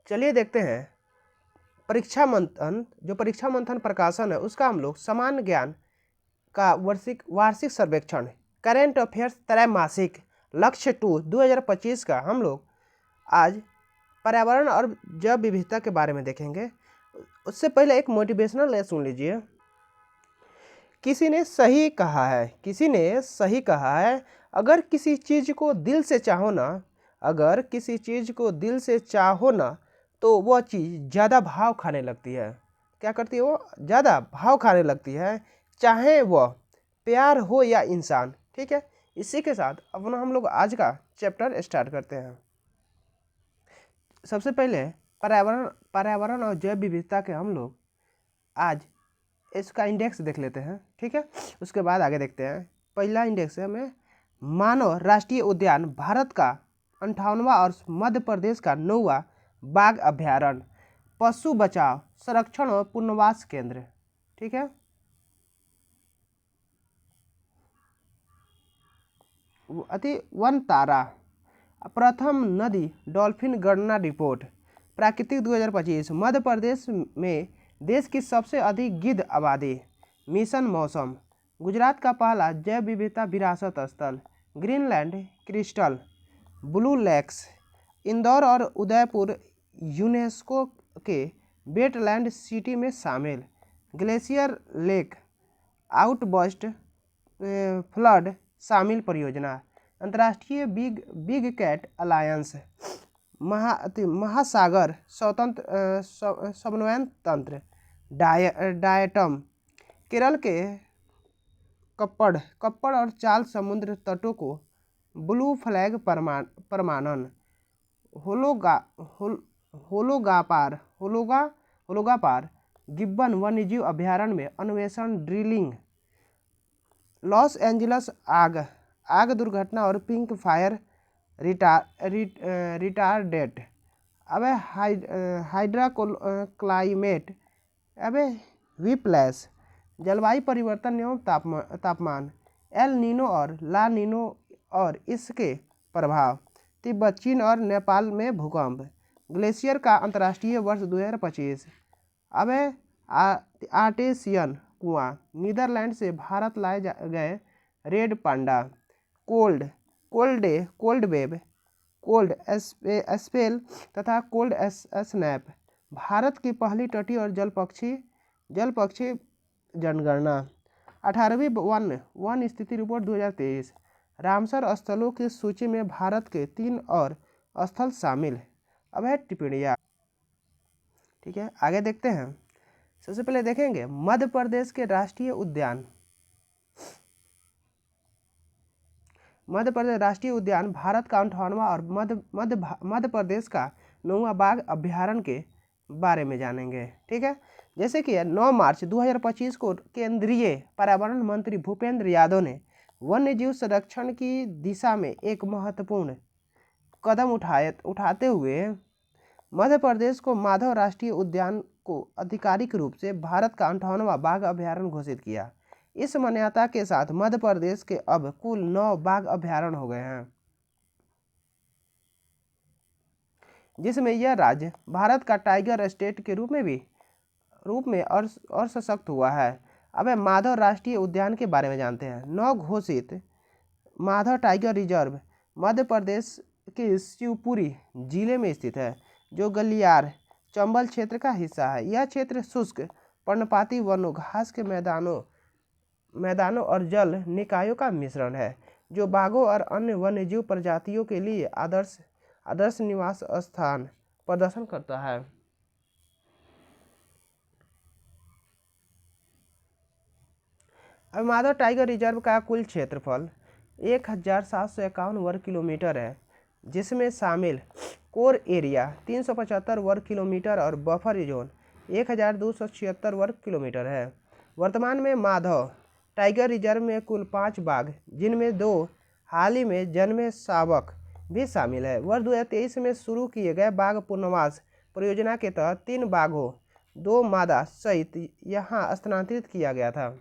चलिए देखते हैं परीक्षा मंथन, जो परीक्षा मंथन प्रकाशन है उसका हम लोग सामान्य ज्ञान का वार्षिक सर्वेक्षण करेंट अफेयर्स त्रैमासिक लक्ष्य 2 2025 का हम लोग आज पर्यावरण और जैव विविधता के बारे में देखेंगे। उससे पहले एक मोटिवेशनल सुन लीजिए। किसी ने सही कहा है, अगर किसी चीज़ को दिल से चाहो ना तो वह चीज़ ज़्यादा भाव खाने लगती है। क्या करती है? वो ज़्यादा भाव खाने लगती है, चाहे वह प्यार हो या इंसान। ठीक है, इसी के साथ अपना हम लोग आज का चैप्टर स्टार्ट करते हैं। सबसे पहले पर्यावरण और जैव विविधता के हम लोग आज इसका इंडेक्स देख लेते हैं। ठीक है, उसके बाद आगे देखते हैं। पहला इंडेक्स है हमें मानव राष्ट्रीय उद्यान, भारत का 58वां और मध्य प्रदेश का 9वां बाघ अभ्यारण्य, पशु बचाव संरक्षण और पुनर्वास केंद्र। ठीक है, अति वन तारा, प्रथम नदी डॉल्फिन गणना रिपोर्ट, प्राकृतिक 2025, मध्य प्रदेश में देश की सबसे अधिक गिद्ध आबादी, मिशन मौसम, गुजरात का पहला जैव विविधता विरासत स्थल, Greenland crystal, blue lakes, Indore और उदयपुर यूनेस्को के वेटलैंड सिटी में शामिल, ग्लेशियर लेक आउटबर्स्ट फ्लड शामिल परियोजना, अंतर्राष्ट्रीय बिग कैट अलायंस, महासागर समन्वयन तंत्र, डायटम, केरल के कप्पड़ और चाल समुद्र तटों को ब्लू फ्लैग प्रमाणन, होलोगापार गिब्बन वन्यजीव अभयारण्य में अन्वेषण ड्रिलिंग, लॉस एंजल्स आग दुर्घटना और पिंक फायर रिटारडेट, अबे हाइड्रा क्लाइमेट, अबे विप्लैश, जलवायु परिवर्तन एवं तापमान, एल नीनो और ला नीनो और इसके प्रभाव, तिब्बत चीन और नेपाल में भूकंप, ग्लेशियर का अंतर्राष्ट्रीय वर्ष 2025, अबे आर्टेसियन कुआं, नीदरलैंड से भारत लाए गए red panda, cold web, cold spell तथा कोल्ड स्नैप, भारत की पहली तटीय और जल पक्षी जनगणना, 18वीं वन स्थिति रिपोर्ट 2023, रामसर स्थलों की सूची में भारत के 3 और स्थल शामिल। अब है टिप्पणियाँ। ठीक है, आगे देखते हैं। सबसे पहले देखेंगे मध्य प्रदेश के राष्ट्रीय उद्यान। मध्य प्रदेश राष्ट्रीय उद्यान भारत का 58वां और मध्य प्रदेश का 9वां बाघ अभ्यारण्य के बारे में जानेंगे। ठीक है, जैसे कि 9 मार्च 2025 को केंद्रीय पर्यावरण मंत्री भूपेंद्र यादव ने वन्यजीव संरक्षण की दिशा में एक महत्वपूर्ण कदम उठाते हुए मध्य प्रदेश को माधव राष्ट्रीय उद्यान को आधिकारिक रूप से भारत का 58वां बाघ अभ्यारण्य घोषित किया। इस मान्यता के साथ मध्य प्रदेश के अब कुल 9 बाघ अभ्यारण्य हो गए हैं, जिसमें यह राज्य भारत का टाइगर स्टेट के रूप में और सशक्त हुआ है। अब माधव राष्ट्रीय उद्यान के बारे में जानते हैं। 9 घोषित माधव टाइगर रिजर्व मध्य प्रदेश के शिवपुरी जिले में स्थित है, जो गलियार चंबल क्षेत्र का हिस्सा है। यह क्षेत्र शुष्क पर्णपाती वनों, घास के मैदानों और जल निकायों का मिश्रण है, जो बाघों और अन्य वन्यजीव प्रजातियों के लिए आदर्श निवास स्थान प्रदर्शन करता है। अब माधव टाइगर रिजर्व का कुल क्षेत्रफल 1751 वर्ग किलोमीटर है, जिसमें शामिल कोर एरिया 375 वर्ग किलोमीटर और बफर जोन 1276 वर्ग किलोमीटर है। वर्तमान में माधव टाइगर रिजर्व में कुल 5 बाघ, जिनमें 2 हाल ही में जन्मे शावक भी शामिल है। वर्ष 2023 में शुरू किए गए बाघ पुनर्वास परियोजना के तहत 3 बाघों, 2 मादा सहित यहाँ स्थानांतरित किया गया था।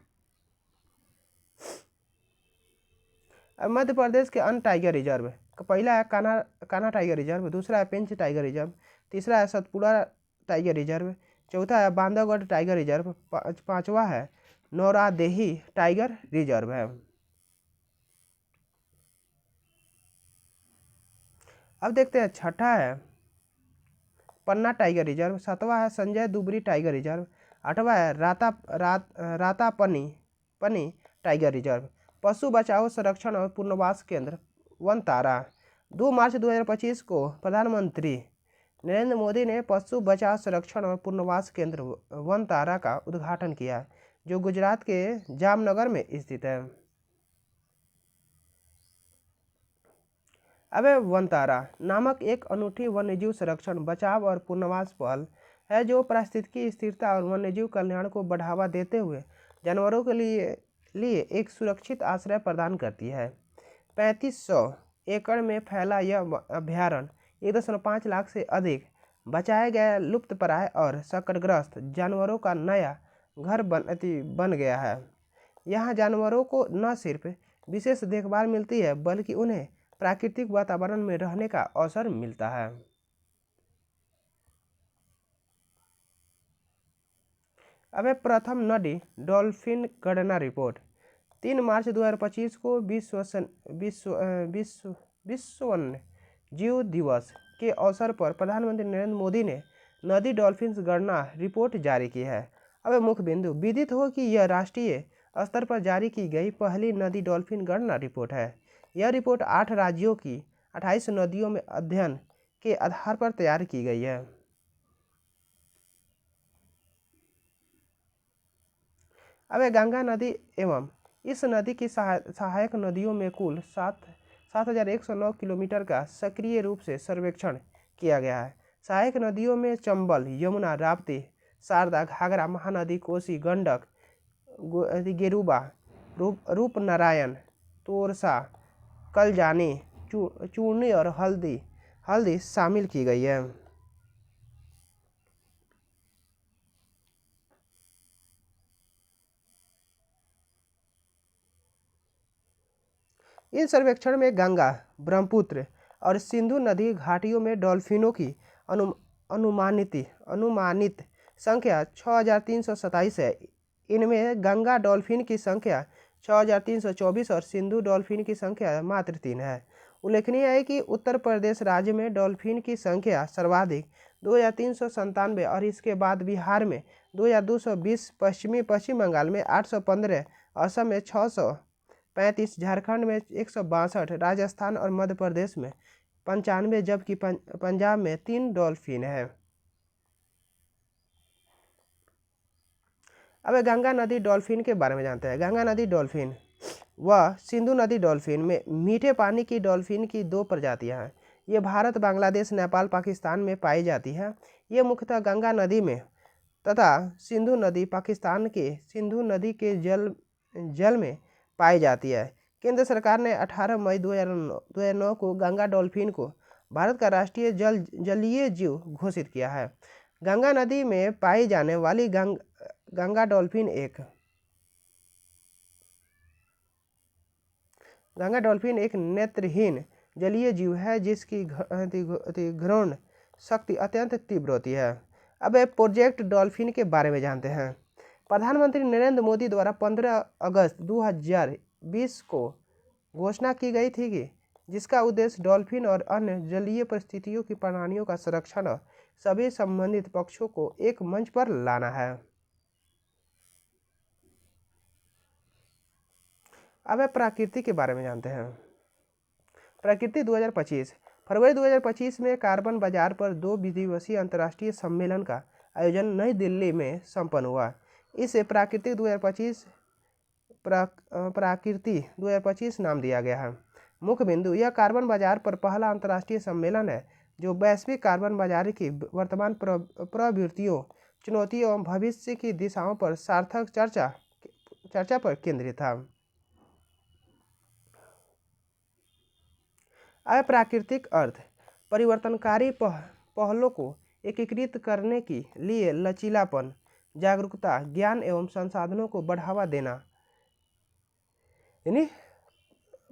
अब मध्य प्रदेश के अन्य टाइगर रिजर्व पहला है कान्हा कान्हा टाइगर रिजर्व, दूसरा है पेंच टाइगर रिजर्व, तीसरा है सतपुड़ा टाइगर रिजर्व, चौथा है बांधवगढ़ टाइगर रिजर्व, पांचवा है नौरादेही टाइगर रिजर्व है। अब देखते हैं छठा है पन्ना टाइगर रिजर्व, सातवां है संजय दुबरी टाइगर रिजर्व, आठवां है रातापनी पनी टाइगर रिजर्व। पशु बचाओ संरक्षण और पुनर्वास केंद्र वन तारा। 2 मार्च 2025 को प्रधानमंत्री नरेंद्र मोदी ने पशु बचाव संरक्षण और पुनर्वास केंद्र वन तारा का उद्घाटन किया, जो गुजरात के जामनगर में स्थित है। अब वन तारा नामक एक अनूठी वन्यजीव संरक्षण, बचाव और पुनर्वास पहल है, जो पारिस्थितिकी स्थिरता और वन्यजीव कल्याण को बढ़ावा देते हुए जानवरों के लिए एक सुरक्षित आश्रय प्रदान करती है। 3500 एकड़ में फैला यह अभ्यारण्य 1.5 लाख से अधिक बचाए गए लुप्तप्राय और संकटग्रस्त जानवरों का नया घर बन गया है। यहाँ जानवरों को न सिर्फ विशेष देखभाल मिलती है, बल्कि उन्हें प्राकृतिक वातावरण में रहने का अवसर मिलता है। अब प्रथम नदी डॉल्फिन गणना रिपोर्ट। 3 मार्च 2025 को विश्व वन्य जीव दिवस के अवसर पर प्रधानमंत्री नरेंद्र मोदी ने नदी डॉल्फिन गणना रिपोर्ट जारी की है। अब मुख्य बिंदु, विदित हो कि यह राष्ट्रीय स्तर पर जारी की गई पहली नदी डॉल्फिन गणना रिपोर्ट है। यह रिपोर्ट 8 राज्यों की 28 नदियों में अध्ययन के आधार पर तैयार की गई है। अब गंगा नदी एवं इस नदी की सहायक नदियों में कुल 7,109 किलोमीटर का सक्रिय रूप से सर्वेक्षण किया गया है। सहायक नदियों में चंबल, यमुना, राप्ती, शारदा, घाघरा, महानदी, कोसी, गंडक, गेरुबा, रूपनारायण, तोरसा, कलजानी, चूर्णी और हल्दी शामिल की गई है। इन सर्वेक्षण में गंगा, ब्रह्मपुत्र और सिंधु नदी घाटियों में डॉल्फिनों की अनुमानित संख्या 6,327 है। इनमें गंगा डॉल्फिन की संख्या 6,324 और सिंधु डॉल्फिन की संख्या मात्र 3 है। उल्लेखनीय है कि उत्तर प्रदेश राज्य में डॉल्फिन की संख्या सर्वाधिक 2,397 और इसके बाद बिहार में 2,220, पश्चिम बंगाल में 815, असम में 635, झारखंड में 162, राजस्थान और मध्य प्रदेश में 95, जबकि पंजाब में 3 डॉल्फिन है। अब गंगा नदी डॉल्फिन के बारे में जानते हैं। गंगा नदी डॉल्फिन व सिंधु नदी डॉल्फिन में मीठे पानी की डॉल्फिन की 2 प्रजातियां हैं। ये भारत, बांग्लादेश, नेपाल, पाकिस्तान में पाई जाती है। ये मुख्यतः गंगा नदी में तथा सिंधु नदी पाकिस्तान के सिंधु नदी के जल में पाई जाती है। केंद्र सरकार ने 18 मई 2009 को गंगा डॉल्फिन को भारत का राष्ट्रीय जलीय जीव घोषित किया है। गंगा नदी में पाई जाने वाली गंगा डॉल्फिन एक नेत्रहीन जलीय जीव है, जिसकी घ्राण शक्ति अत्यंत तीव्र होती है। अब प्रोजेक्ट डॉल्फिन के बारे में जानते हैं। प्रधानमंत्री नरेंद्र मोदी द्वारा 15 अगस्त 2020 को घोषणा की गई थी कि जिसका उद्देश्य डॉल्फिन और अन्य जलीय परिस्थितियों की प्राणियों का संरक्षण और सभी संबंधित पक्षों को एक मंच पर लाना है। अब प्रकृति के बारे में जानते हैं। प्रकृति 2025 फरवरी 2025 में कार्बन बाजार पर 2 दिवसीय अंतर्राष्ट्रीय सम्मेलन का आयोजन नई दिल्ली में संपन्न हुआ। इसे प्रकृति 2025 नाम दिया गया है। मुख्य बिंदु, यह कार्बन बाजार पर पहला अंतर्राष्ट्रीय सम्मेलन है जो वैश्विक कार्बन बाजार की वर्तमान प्रवृत्तियों, चुनौतियों एवं भविष्य की दिशाओं पर सार्थक चर्चा पर केंद्रित था। अप्राकृतिक अर्थ परिवर्तनकारी पहलों को एकीकृत करने के लिए लचीलापन, जागरूकता, ज्ञान एवं संसाधनों को बढ़ावा देना, यानी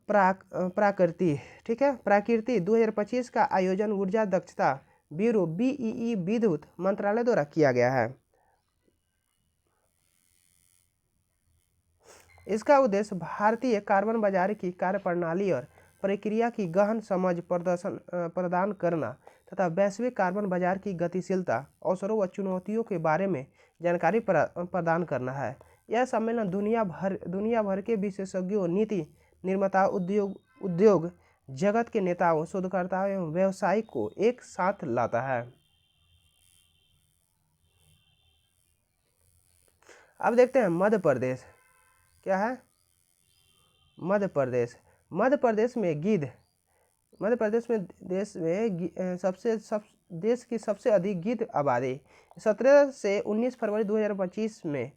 प्राकृति, ठीक है, प्राकृति 2025 का आयोजन ऊर्जा दक्षता ब्यूरो BEE विद्युत मंत्रालय द्वारा किया गया है। इसका उद्देश्य भारतीय कार्बन बाजार की कार्यप्रणाली और प्रक्रिया की गहन समझ प्रदान करना तथा वैश्विक कार्बन बाजार की गतिशीलता, अवसरों व चुनौतियों के बारे में जानकारी प्रदान करना है। यह सम्मेलन दुनिया भर के विशेषज्ञों, नीति निर्माताओं, उद्योग जगत के नेताओं, शोधकर्ताओं एवं व्यवसायिक को एक साथ लाता है। अब देखते हैं मध्य प्रदेश क्या है। मध्य प्रदेश में देश की सबसे अधिक गिद्ध आबादी 17 से 19 फरवरी 2025 में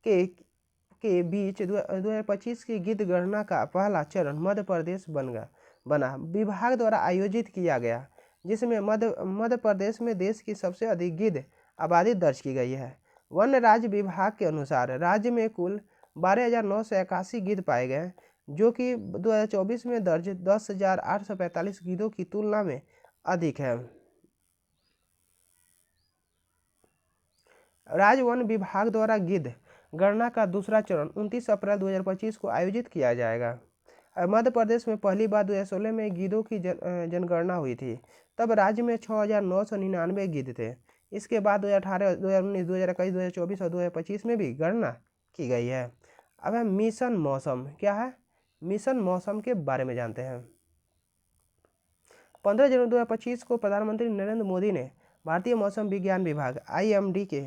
के बीच 2025 की गिद्ध गणना का पहला चरण मध्य प्रदेश बना विभाग द्वारा आयोजित किया गया, जिसमें मध्य प्रदेश में देश की सबसे अधिक गिद्ध आबादी दर्ज की गई है। वन राज्य विभाग के अनुसार राज्य में कुल 12,981 गिद्ध पाए गए, जो कि 2024 में दर्ज 10,845 गिद्धों की तुलना में अधिक है। राज्य वन विभाग द्वारा गिद्ध गणना का दूसरा चरण 29 अप्रैल 2025 को आयोजित किया जाएगा। मध्य प्रदेश में पहली बार 2016 में गिद्धों की जनगणना हुई थी। तब राज्य में 6,999 गिद्ध थे। इसके बाद 2018, 2019, 2021, 2024 और 2025 में भी गणना की गई है। अब है मिशन मौसम क्या है। मिशन मौसम के बारे में जानते हैं। 15 जनवरी 2025 को प्रधानमंत्री नरेंद्र मोदी ने भारतीय मौसम विज्ञान विभाग IMD के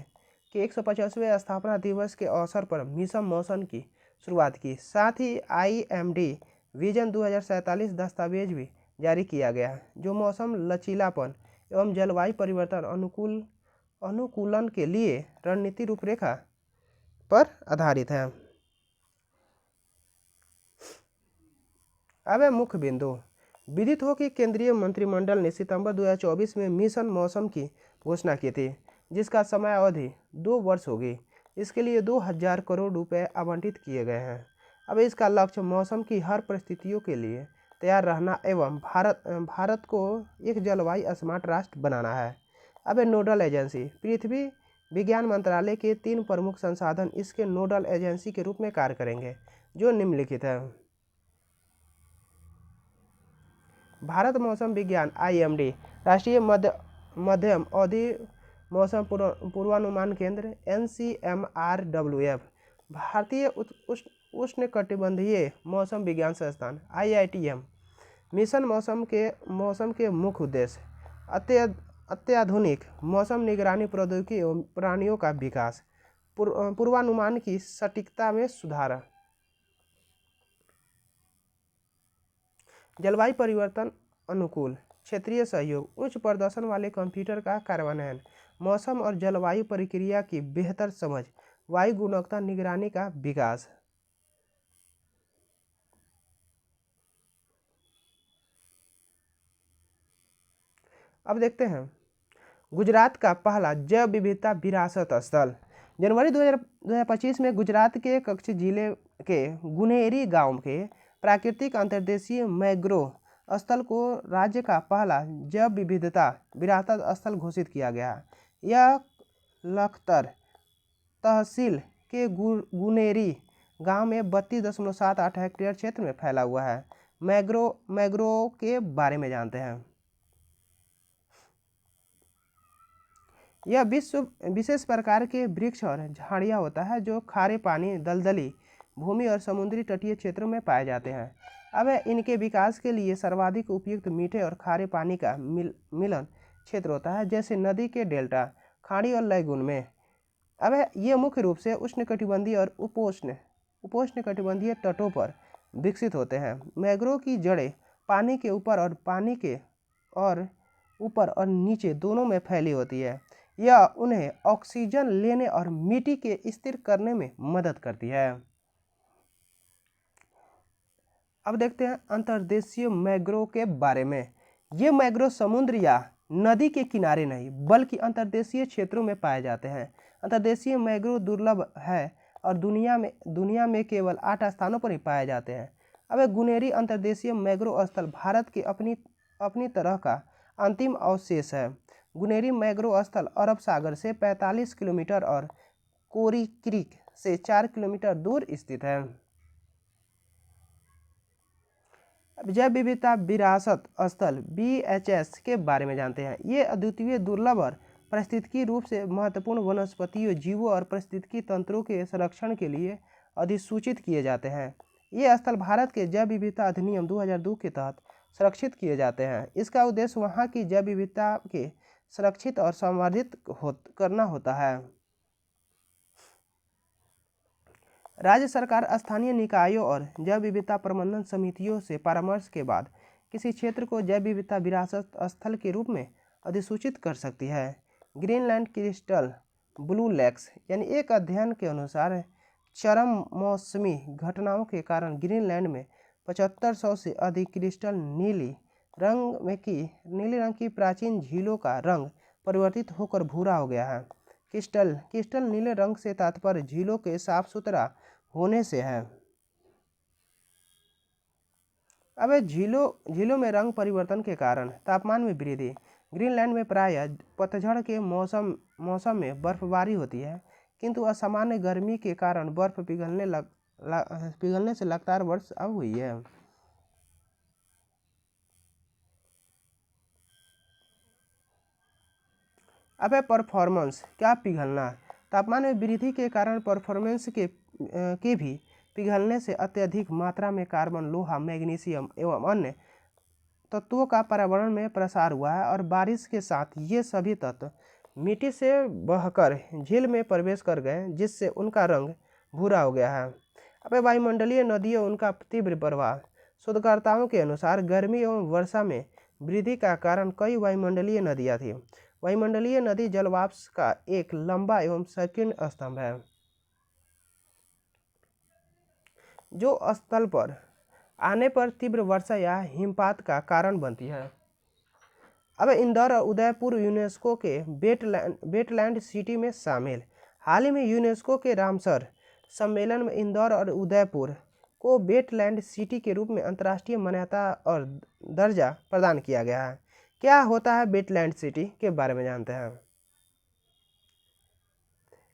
150वें स्थापना दिवस के अवसर पर मिशन मौसम की शुरुआत की। साथ ही IMD विजन 2047 दस्तावेज भी जारी किया गया, जो मौसम लचीलापन एवं जलवायु परिवर्तन अनुकूलन के लिए रणनीति रूपरेखा पर आधारित है। अब है मुख्य बिंदु। विदित हो कि केंद्रीय मंत्रिमंडल ने सितंबर 2024 में मिशन मौसम की घोषणा की थी, जिसका समय अवधि 2 वर्ष होगी। इसके लिए 2000 करोड़ रुपए आवंटित किए गए हैं। अब इसका लक्ष्य मौसम की हर परिस्थितियों के लिए तैयार रहना एवं भारत को एक जलवायु स्मार्ट राष्ट्र बनाना है। अब नोडल एजेंसी। पृथ्वी विज्ञान मंत्रालय के 3 प्रमुख संसाधन इसके नोडल एजेंसी के रूप में कार्य करेंगे, जो निम्नलिखित है। भारत मौसम विज्ञान IMD, राष्ट्रीय मध्यम अवधि मौसम पूर्वानुमान केंद्र NCMRWF, भारतीय उष्णकटिबंधीय मौसम विज्ञान संस्थान IITM। मिशन मौसम के मुख्य उद्देश्य अत्याधुनिक मौसम निगरानी प्रौद्योगिकी एवं प्रणालियों का विकास, पूर्वानुमान की सटीकता में सुधार, जलवायु परिवर्तन अनुकूल क्षेत्रीय सहयोग, उच्च प्रदर्शन वाले कंप्यूटर का कार्यान्वयन, मौसम और जलवायु प्रक्रिया की बेहतर समझ, वायु गुणवत्ता निगरानी का विकास। अब देखते हैं गुजरात का पहला जैव विविधता विरासत स्थल। जनवरी 2025 में गुजरात के कच्छ जिले के गुनेरी गांव के प्राकृतिक अंतर्देशीय मैंग्रोव स्थल को राज्य का पहला जैव विविधता विरासत स्थल घोषित किया गया। यह लखतर तहसील के गुनेरी गांव में 32.78 हेक्टेयर क्षेत्र में फैला हुआ है। मैंग्रोव के बारे में जानते हैं। यह विशेष प्रकार के वृक्ष और झाड़ियाँ होता है, जो खारे पानी, दलदली भूमि और समुद्री तटीय क्षेत्रों में पाए जाते हैं। अब इनके विकास के लिए सर्वाधिक उपयुक्त मीठे और खारे पानी का मिलन क्षेत्र होता है, जैसे नदी के डेल्टा, खाड़ी और लैगून में। अब ये मुख्य रूप से उष्णकटिबंधीय और उपोष्णकटिबंधीय तटों पर विकसित होते हैं। मैंग्रोव की जड़ें पानी के ऊपर और नीचे दोनों में फैली होती है। यह उन्हें ऑक्सीजन लेने और मिट्टी के स्थिर करने में मदद करती है। अब देखते हैं अंतर्देशीय मैंग्रोव के बारे में। ये मैंग्रोव समुद्र या नदी के किनारे नहीं, बल्कि अंतर्देशीय क्षेत्रों में पाए जाते हैं। अंतर्देशीय मैंग्रोव दुर्लभ है और दुनिया में केवल 8 स्थानों पर ही पाए जाते हैं। अब गुनेरी अंतर्देशीय मैंग्रोव स्थल भारत की अपनी तरह का अंतिम अवशेष है। गुनेरी मैंग्रोव स्थल अरब सागर से 45 किलोमीटर और कोरी क्रीक से 4 किलोमीटर दूर स्थित है। जैव विविधता विरासत स्थल BHS के बारे में जानते हैं। ये अद्वितीय, दुर्लभ और पारिस्थितिकी रूप से महत्वपूर्ण वनस्पतियों, जीवों और पारिस्थितिकी तंत्रों के संरक्षण के लिए अधिसूचित किए जाते हैं। ये स्थल भारत के जैव विविधता अधिनियम 2002 के तहत संरक्षित किए जाते हैं। इसका उद्देश्य वहाँ की जैव विविधता के संरक्षित और संवर्धित करना होता है। राज्य सरकार स्थानीय निकायों और जैव विविधता प्रबंधन समितियों से परामर्श के बाद किसी क्षेत्र को जैव विविधता विरासत स्थल के रूप में अधिसूचित कर सकती है। ग्रीनलैंड क्रिस्टल ब्लू लेक्स यानी एक अध्ययन के अनुसार चरम मौसमी घटनाओं के कारण ग्रीनलैंड में 7500 से अधिक क्रिस्टल नीली रंग की प्राचीन झीलों का रंग परिवर्तित होकर भूरा हो गया है। क्रिस्टल नीले रंग से तात्पर्य झीलों के साफ सुथरा होने से है। अब झीलों में रंग परिवर्तन के कारण तापमान में वृद्धि। ग्रीनलैंड में प्रायः पतझड़ के मौसम में बर्फबारी होती है, किंतु असामान्य गर्मी के कारण बर्फ पिघलने से लगातार वर्ष अब हुई है। अब है परफॉर्मेंस। क्या पिघलना? तापमान में वृद्धि के कारण परफॉर्मेंस के भी पिघलने से अत्यधिक मात्रा में कार्बन, लोहा, मैग्नीशियम एवं अन्य तत्वों का पर्यावरण में प्रसार हुआ है और बारिश के साथ ये सभी तत्व मिट्टी से बहकर झील में प्रवेश कर गए, जिससे उनका रंग भूरा हो गया है। अब वायुमंडलीय नदियों उनका तीव्र प्रवाह। शोधकर्ताओं के अनुसार गर्मी एवं वर्षा में वृद्धि का कारण कई वायुमंडलीय नदियाँ थी। वायुमंडलीय नदी जलवाष्प का एक लंबा एवं संकीर्ण स्तंभ है, जो स्थल पर आने पर तीव्र वर्षा या हिमपात का कारण बनती है। अब इंदौर और उदयपुर यूनेस्को के वेटलैंड सिटी में शामिल। हाल ही में यूनेस्को के रामसर सम्मेलन में इंदौर और उदयपुर को वेटलैंड सिटी के रूप में अंतर्राष्ट्रीय मान्यता और दर्जा प्रदान किया गया है। क्या होता है वेटलैंड सिटी के बारे में जानते हैं।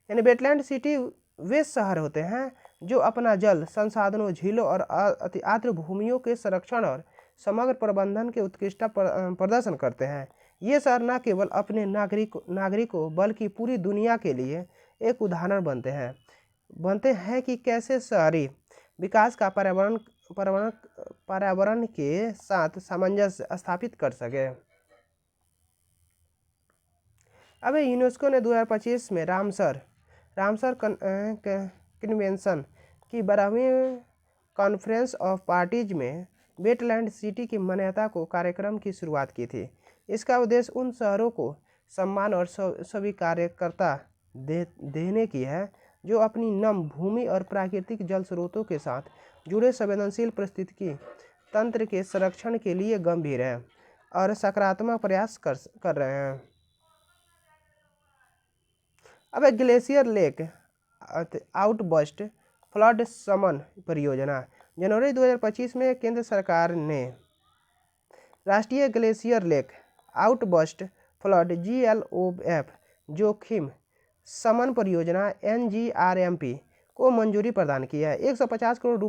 यानी वेटलैंड सिटी वे शहर होते हैं जो अपना जल संसाधनों, झीलों और अति आर्द्र भूमियों के संरक्षण और समग्र प्रबंधन के उत्कृष्ट प्रदर्शन करते हैं। ये शहर न केवल अपने नागरिकों बल्कि पूरी दुनिया के लिए एक उदाहरण बनते हैं कि कैसे शहरी विकास का पर्यावरण के साथ सामंजस्य स्थापित कर सके। अब यूनेस्को ने 2025 में रामसर कन्वेंशन की 12वीं कॉन्फ्रेंस ऑफ पार्टीज में वेटलैंड सिटी की मान्यता को कार्यक्रम की शुरुआत की थी। इसका उद्देश्य उन शहरों को सम्मान और स्वीकार्यता देने की है जो अपनी नम भूमि और प्राकृतिक जल स्रोतों के साथ जुड़े संवेदनशील पारिस्थितिकी तंत्र के संरक्षण के लिए गंभीर है और सकारात्मक प्रयास कर रहे हैं। अब ग्लेशियर लेक आउटबर्स्ट फ्लड शमन परियोजना। जनवरी 2025 में केंद्र सरकार ने राष्ट्रीय glacier lake outburst flood GLOF जोखिम शमन परियोजना NGRMP को मंजूरी प्रदान की है। 150 करोड़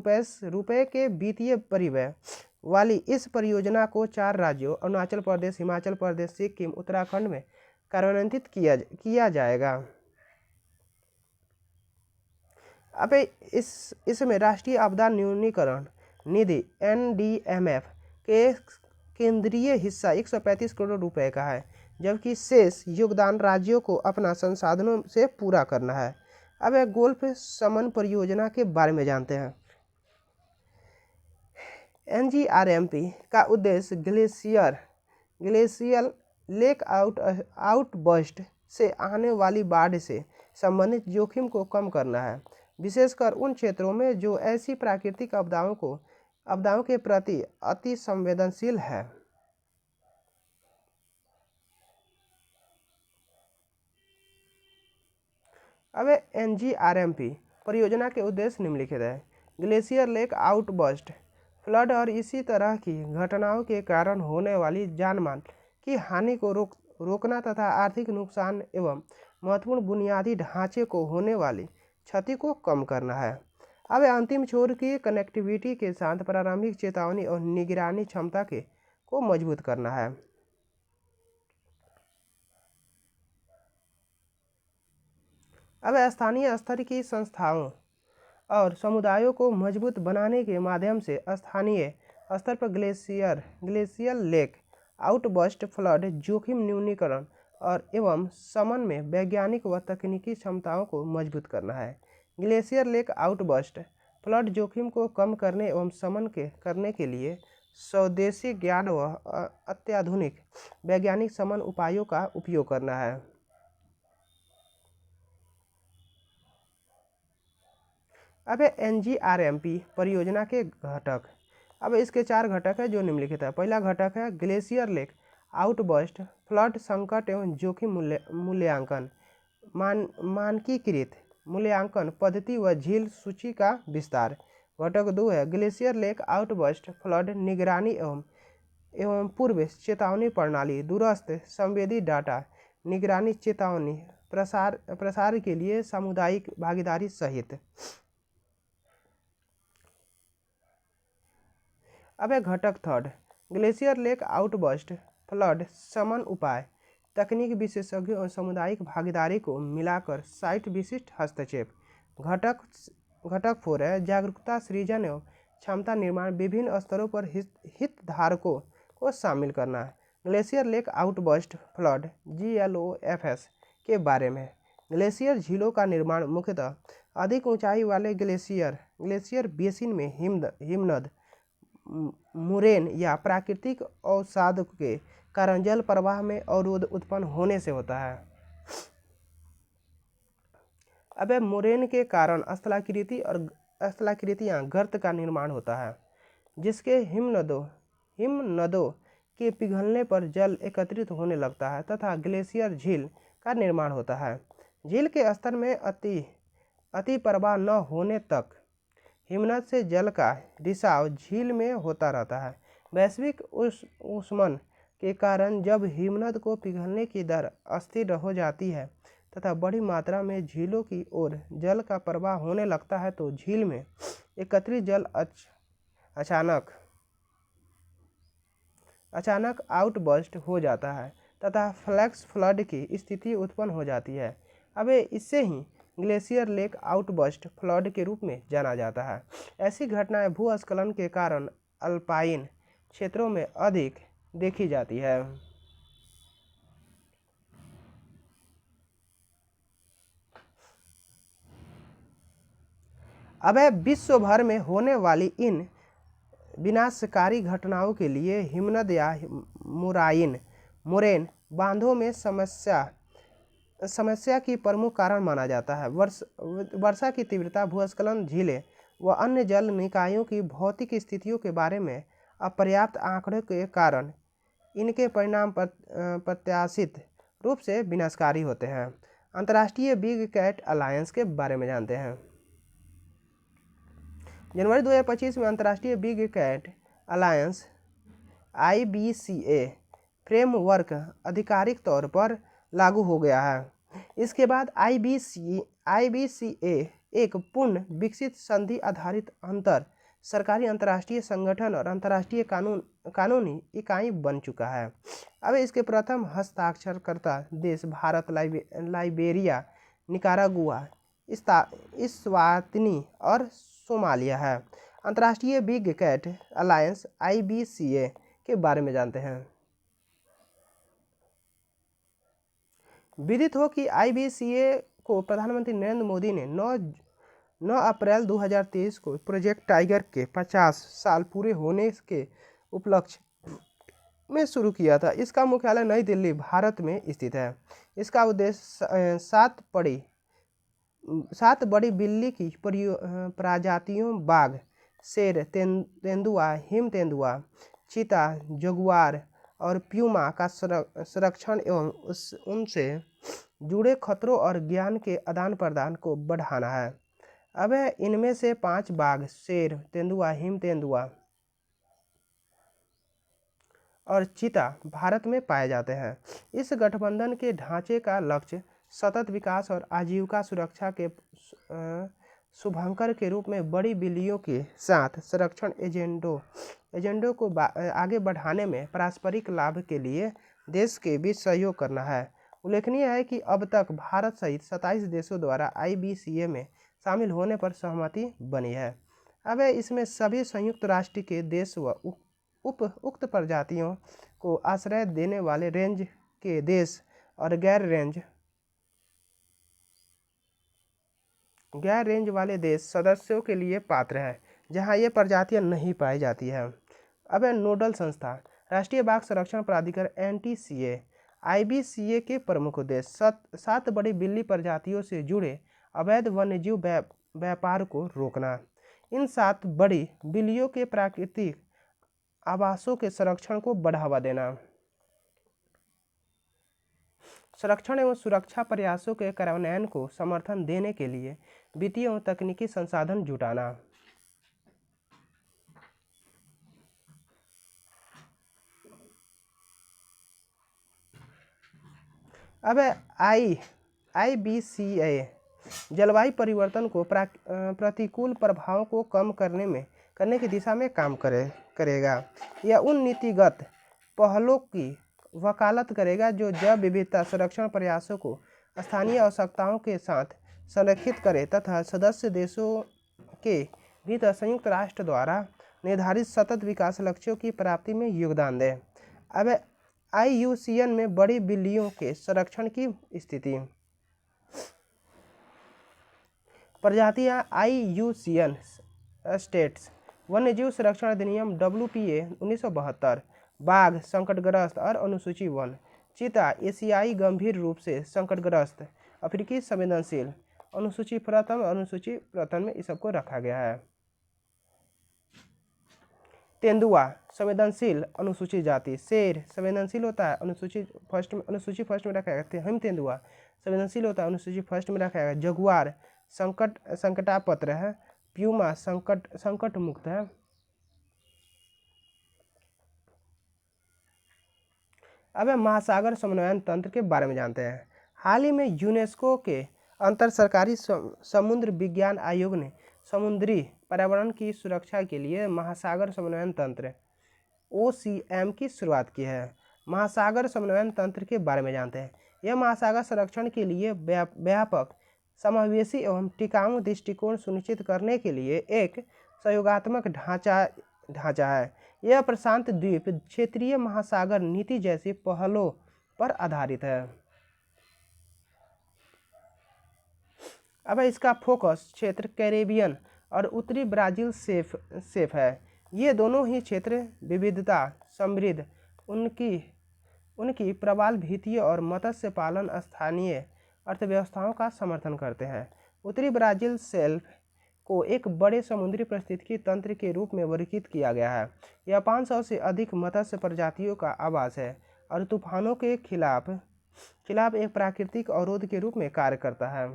रुपए के वित्तीय परिव्यय वाली इस परियोजना को 4 राज्यों अरुणाचल प्रदेश, हिमाचल प्रदेश, सिक्किम, उत्तराखंड में कार्यान्वित किया जाएगा। अब इसमें राष्ट्रीय आपदा न्यूनीकरण निधि NDMF के केंद्रीय हिस्सा 135 करोड़ रुपए का है, जबकि शेष योगदान राज्यों को अपना संसाधनों से पूरा करना है। अब गोल्फ शमन परियोजना के बारे में जानते हैं। NGRMP का उद्देश्य ग्लेशियर लेक आउटबर्स्ट से आने वाली बाढ़ से संबंधित जोखिम को कम करना है, विशेषकर उन क्षेत्रों में जो ऐसी प्राकृतिक आपदाओं के प्रति अति संवेदनशील है। अब NGRMP परियोजना के उद्देश्य निम्नलिखित है। ग्लेशियर लेक आउटबर्स्ट फ्लड और इसी तरह की घटनाओं के कारण होने वाली जानमाल की हानि को रोकना तथा आर्थिक नुकसान एवं महत्वपूर्ण बुनियादी ढांचे को होने वाली क्षति को कम करना है। अब अंतिम छोर की कनेक्टिविटी के साथ प्रारंभिक चेतावनी और निगरानी क्षमता को मजबूत करना है। अब स्थानीय स्तर की संस्थाओं और समुदायों को मजबूत बनाने के माध्यम से स्थानीय स्तर पर ग्लेशियल लेक आउटबर्स्ट फ्लड जोखिम न्यूनीकरण और एवं शमन में वैज्ञानिक व तकनीकी क्षमताओं को मजबूत करना है। ग्लेशियर लेक आउटबर्स्ट फ्लड जोखिम को कम करने एवं शमन करने के लिए स्वदेशी ज्ञान व अत्याधुनिक वैज्ञानिक शमन उपायों का उपयोग करना है। अब NGRMP परियोजना के घटक। अब इसके 4 घटक है जो निम्नलिखित है। पहला घटक है ग्लेशियर लेक आउटबर्स्ट फ्लड संकट एवं जोखिम मूल्यांकन, मानकीकृत मूल्यांकन पद्धति व झील सूची का विस्तार। घटक 2 है ग्लेशियर लेक आउटबर्स्ट फ्लड निगरानी एवं पूर्व चेतावनी प्रणाली, दूरस्थ संवेदी डाटा निगरानी चेतावनी प्रसार के लिए सामुदायिक भागीदारी सहित। अब घटक 3 ग्लेशियर लेक आउटबर्स्ट फ्लड शमन उपाय, तकनीक विशेषज्ञों और सामुदायिक भागीदारी को मिलाकर साइट विशिष्ट हस्तक्षेप। घटक 4 है जागरूकता सृजन एवं क्षमता निर्माण, विभिन्न स्तरों पर हितधारकों को शामिल करना है। Glacier lake outburst flood GLOFS के बारे में। ग्लेशियर झीलों का निर्माण मुख्यतः अधिक ऊंचाई वाले ग्लेशियर बेसिन में हिमनद, मुरेन या प्राकृतिक अवसाद के कारण जल प्रवाह में अवरोध उत्पन्न होने से होता है। अब मुरेन के कारण स्थलाकृतियां गर्त का निर्माण होता है, जिसके हिमनदों के पिघलने पर जल एकत्रित होने लगता है तथा ग्लेशियर झील का निर्माण होता है। झील के स्तर में अति प्रवाह न होने तक हिमनद से जल का रिसाव झील में होता रहता है। वैश्विक ऊष्मन के कारण जब हिमनद को पिघलने की दर अस्थिर हो जाती है तथा बड़ी मात्रा में झीलों की ओर जल का प्रवाह होने लगता है तो झील में एकत्रित जल अचानक आउटबर्स्ट हो जाता है तथा फ्लैश फ्लड की स्थिति उत्पन्न हो जाती है। अब इससे ही ग्लेशियर लेक आउटबर्स्ट फ्लड के रूप में जाना जाता है। ऐसी घटनाएं भूस्खलन के कारण अल्पाइन क्षेत्रों में अधिक देखी जाती है। अब विश्व भर में होने वाली इन विनाशकारी घटनाओं के लिए हिमनद या मुरेन बांधों में समस्या की प्रमुख कारण माना जाता है। वर्षा की तीव्रता, भूस्खलन, झीलें व अन्य जल निकायों की भौतिक स्थितियों के बारे में अपर्याप्त आंकड़ों के कारण इनके परिणाम प्रत्याशित रूप से विनाशकारी होते हैं। अंतर्राष्ट्रीय बिग कैट अलायंस के बारे में जानते हैं। जनवरी 2025 में अंतर्राष्ट्रीय big cat alliance IBCA framework आधिकारिक तौर पर लागू हो गया है। इसके बाद IBCA एक पूर्ण विकसित संधि आधारित अंतर सरकारी अंतर्राष्ट्रीय संगठन और अंतर्राष्ट्रीय कानूनी इकाई बन चुका है। अब इसके प्रथम हस्ताक्षरकर्ता देश भारत, लाइबेरिया, निकारागुआ, इस्वातिनी और सोमालिया है। अंतर्राष्ट्रीय बिग कैट अलायंस IBCA के बारे में जानते हैं। विदित हो कि IBCA को प्रधानमंत्री नरेंद्र मोदी ने 9 अप्रैल 2023 को प्रोजेक्ट टाइगर के 50 साल पूरे होने के उपलक्ष्य में शुरू किया था। इसका मुख्यालय नई दिल्ली, भारत में स्थित है। इसका उद्देश्य 7 बड़ी बिल्ली की प्रजातियों बाघ, शेर, तेंदुआ, हिम तेंदुआ, चीता, जगुआर और प्यूमा का संरक्षण एवं उनसे जुड़े खतरों और ज्ञान के आदान प्रदान को बढ़ाना है। अब इनमें से 5 बाघ, शेर, तेंदुआ, हिम तेंदुआ और चीता भारत में पाए जाते हैं। इस गठबंधन के ढांचे का लक्ष्य सतत विकास और आजीविका सुरक्षा के शुभंकर के रूप में बड़ी बिल्लियों के साथ संरक्षण एजेंडों को आगे बढ़ाने में पारस्परिक लाभ के लिए देश के बीच सहयोग करना है। उल्लेखनीय है कि अब तक भारत सहित 27 देशों द्वारा IBCA में शामिल होने पर सहमति बनी है। अब इसमें सभी संयुक्त राष्ट्र के देश व उक्त प्रजातियों को आश्रय देने वाले रेंज के देश और गैर रेंज वाले देश सदस्यों के लिए पात्र है जहां ये प्रजातियां नहीं पाई जाती है। अब नोडल संस्था राष्ट्रीय बाघ संरक्षण प्राधिकरण NTCA IBCA के प्रमुख उद्देश्य 7 बड़ी बिल्ली प्रजातियों से जुड़े अवैध वन्यजीव व्यापार को रोकना, इन 7 बड़ी बिल्लियों के प्राकृतिक आवासों के संरक्षण को बढ़ावा देना, संरक्षण एवं सुरक्षा प्रयासों के कार्यान्वयन को समर्थन देने के लिए वित्तीय एवं तकनीकी संसाधन जुटाना। अब IBCA जलवायु परिवर्तन को प्रतिकूल प्रभावों को कम करने की दिशा में काम करेगा। यह उन नीतिगत पहलों की वकालत करेगा जो जैव विविधता संरक्षण प्रयासों को स्थानीय आवश्यकताओं के साथ संरेखित करे तथा सदस्य देशों के भीतर संयुक्त राष्ट्र द्वारा निर्धारित सतत विकास लक्ष्यों की प्राप्ति में योगदान दे। अब IUCN में बड़ी बिल्लियों के संरक्षण की स्थिति। प्रजातियां IUCN स्टेट्स वन्यजीव संरक्षण अधिनियम WPA 1972, बाघ संकटग्रस्त और अनुसूची वन, चीता एशियाई गंभीर रूप से संकटग्रस्त, अफ्रीकी संवेदनशील, अनुसूची प्रथम में इस सबको रखा गया है। तेंदुआ संवेदनशील अनुसूचित जाति, शेर संवेदनशील होता है अनुसूची फर्स्ट में रखा गया, हिम तेंदुआ संवेदनशील होता है अनुसूची फर्स्ट में रखा गया, जगुआर संकटापत्र है, प्यूमा संकट मुक्त है। अब महासागर समन्वयन तंत्र के बारे में जानते हैं। हाल ही में यूनेस्को के अंतर सरकारी समुद्र विज्ञान आयोग ने समुद्री पर्यावरण की सुरक्षा के लिए महासागर समन्वयन तंत्र OCM की शुरुआत की है। महासागर समन्वयन तंत्र के बारे में जानते हैं। यह महासागर संरक्षण के लिए व्यापक समावेशी एवं टिकाऊ दृष्टिकोण सुनिश्चित करने के लिए एक सहयोगात्मक ढांचा है। यह प्रशांत द्वीप क्षेत्रीय महासागर नीति जैसी पहलों पर आधारित है। अब इसका फोकस क्षेत्र कैरेबियन और उत्तरी ब्राजील सेफ है। ये दोनों ही क्षेत्र विविधता समृद्ध, उनकी प्रबल भीतीय और मत्स्य पालन स्थानीय अर्थव्यवस्थाओं का समर्थन करते हैं। उत्तरी ब्राजील शेल्फ को एक बड़े समुद्री पारिस्थितिकी तंत्र के रूप में वर्गीकृत किया गया है। यह 500 से अधिक मत्स्य प्रजातियों का आवास है और तूफानों के खिलाफ एक प्राकृतिक अवरोध के रूप में कार्य करता है।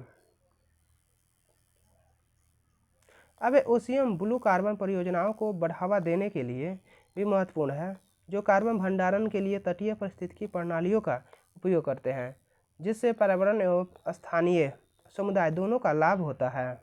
अब OCM ब्लू कार्बन परियोजनाओं को बढ़ावा देने के लिए भी महत्वपूर्ण है, जो कार्बन भंडारण के लिए तटीय पारिस्थितिकी प्रणालियों का उपयोग करते हैं, जिससे पर्यावरण एवं स्थानीय समुदाय दोनों का लाभ होता है।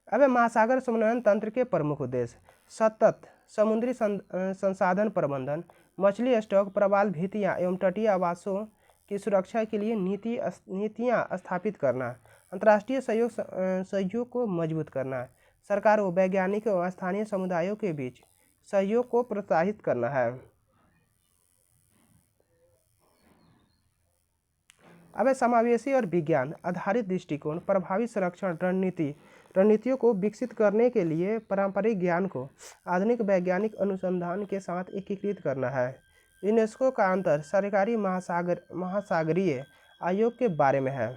अब महासागर समन्वयन तंत्र के प्रमुख उद्देश्य सतत समुद्री संसाधन प्रबंधन, मछली स्टॉक, प्रवाल भीतियाँ एवं तटीय आवासों की सुरक्षा के लिए नीतियाँ स्थापित करना, अंतर्राष्ट्रीय सहयोग को मजबूत करना, सरकारों, वैज्ञानिकों और स्थानीय समुदायों के बीच सहयोग को प्रोत्साहित करना है। अब समावेशी और विज्ञान आधारित दृष्टिकोण, प्रभावी संरक्षण रणनीतियों को विकसित करने के लिए पारंपरिक ज्ञान को आधुनिक वैज्ञानिक अनुसंधान के साथ एकीकृत करना है। यूनेस्को का अंतर सरकारी महासागरीय आयोग के बारे में है।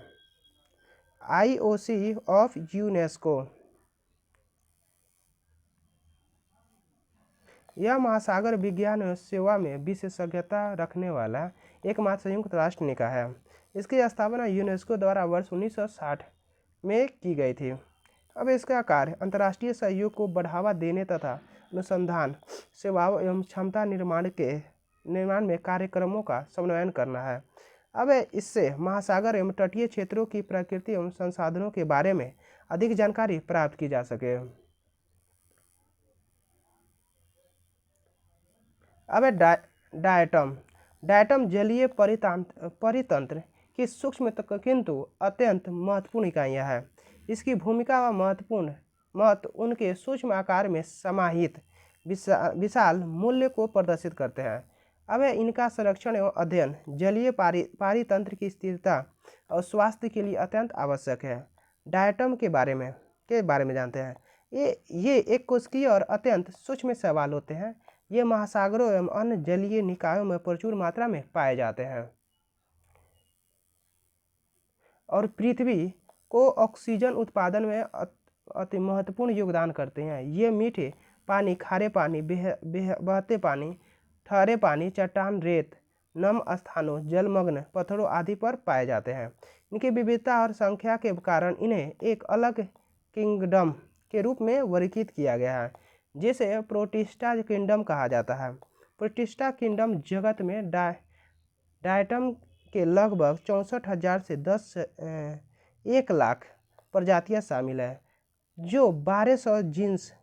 IOC ऑफ यूनेस्को यह महासागर विज्ञान और सेवा में विशेषज्ञता रखने वाला एकमात्र संयुक्त राष्ट्र निकाय है। इसकी स्थापना यूनेस्को द्वारा वर्ष 1960 में की गई थी। अब इसका कार्य अंतर्राष्ट्रीय सहयोग को बढ़ावा देने तथा अनुसंधान सेवाओं एवं क्षमता निर्माण में कार्यक्रमों का समन्वयन करना है। अब इससे महासागर एवं तटीय क्षेत्रों की प्रकृति एवं संसाधनों के बारे में अधिक जानकारी प्राप्त की जा सके। अब डायटम डायटम जलीय परितंत्र की सूक्ष्म किंतु अत्यंत महत्वपूर्ण इकाइयाँ हैं। इसकी भूमिका व महत्व उनके सूक्ष्म आकार में समाहित विशाल मूल्य को प्रदर्शित करते हैं। अब इनका संरक्षण एवं अध्ययन जलीय पारितंत्र की स्थिरता और स्वास्थ्य के लिए अत्यंत आवश्यक है। डायटम के बारे में जानते हैं। ये एक कोशिकीय और अत्यंत सूक्ष्म शैवाल होते हैं। ये महासागरों एवं अन्य जलीय निकायों में प्रचुर मात्रा में पाए जाते हैं और पृथ्वी को ऑक्सीजन उत्पादन में अति महत्वपूर्ण योगदान करते हैं। ये मीठे पानी, खारे पानी, बहते पानी, ठहरे पानी, चट्टान, रेत, नम स्थानों, जलमग्न पत्थरों आदि पर पाए जाते हैं। इनकी विविधता और संख्या के कारण इन्हें एक अलग किंगडम के रूप में वर्गीकृत किया गया है, जिसे प्रोटिस्टा किंगडम कहा जाता है। प्रोटिस्टा किंगडम जगत में डायटम के लगभग 64,000 से 1 लाख प्रजातियां शामिल है, जो 1200 जीन्स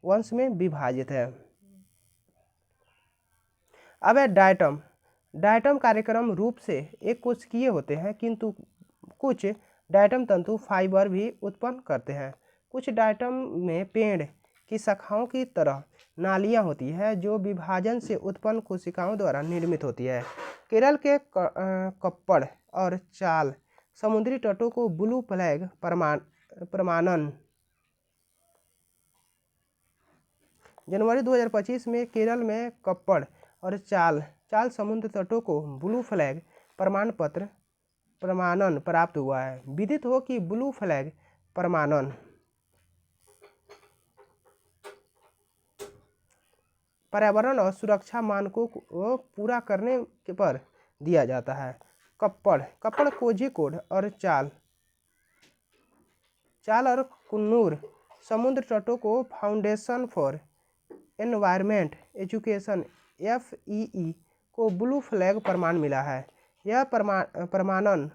वंश में विभाजित है। अब डायटम कार्यक्रम रूप से एक कोशिकीय होते हैं, किंतु कुछ डायटम तंतु फाइबर भी उत्पन्न करते हैं। कुछ डायटम में पेड़ की शाखाओं की तरह नालियां होती है, जो विभाजन से उत्पन्न कोशिकाओं द्वारा निर्मित होती है। केरल के कप्पड़ और चाल समुद्री तटों को ब्लू फ्लैग प्रमाणन जनवरी 2025 में केरल में कप्पड़ और चाल समुद्र तटों को ब्लू फ्लैग प्रमाणन प्राप्त हुआ है। विदित हो कि ब्लू फ्लैग प्रमाणन पर्यावरण और सुरक्षा मानकों को पूरा करने पर दिया जाता है। कप्पड़ कोझिकोड और चाल और कुन्नूर समुद्र तटों को foundation for environment education FEE को ब्लू फ्लैग प्रमाण मिला है। यह प्रमाणन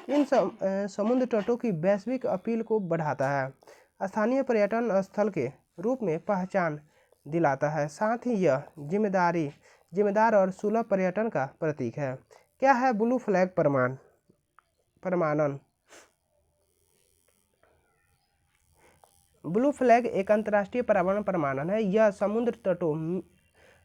इन समुद्र तटों की वैश्विक अपील को बढ़ाता है, स्थानीय पर्यटन स्थल के रूप में पहचान दिलाता है, साथ ही यह जिम्मेदार और सुलभ पर्यटन का प्रतीक है। क्या है ब्लू फ्लैग प्रमाणन? ब्लू फ्लैग एक अंतर्राष्ट्रीय पर्यावरण प्रमाणन है। यह समुद्र तटों,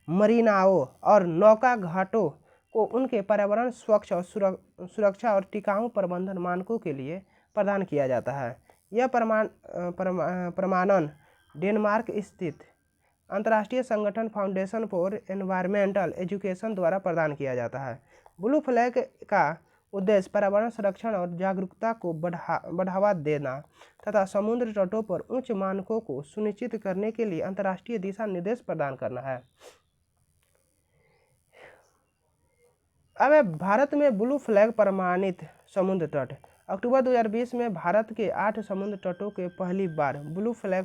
मरीनाओं और नौका घाटों को उनके पर्यावरण, स्वच्छ और सुरक्षा और टिकाऊ प्रबंधन मानकों के लिए प्रदान किया जाता है। यह प्रमाणन डेनमार्क स्थित अंतर्राष्ट्रीय संगठन फाउंडेशन फॉर एनवायरमेंटल एजुकेशन द्वारा प्रदान किया जाता है। ब्लू फ्लैग का उद्देश्य पर्यावरण संरक्षण और जागरूकता को बढ़ावा देना तथा समुद्र तटों पर उच्च मानकों को सुनिश्चित करने के लिए अंतर्राष्ट्रीय दिशा निर्देश प्रदान करना है। अब भारत में ब्लू फ्लैग प्रमाणित समुद्र तट। अक्टूबर 2020 में भारत के 8 समुद्र तटों के पहली बार ब्लू फ्लैग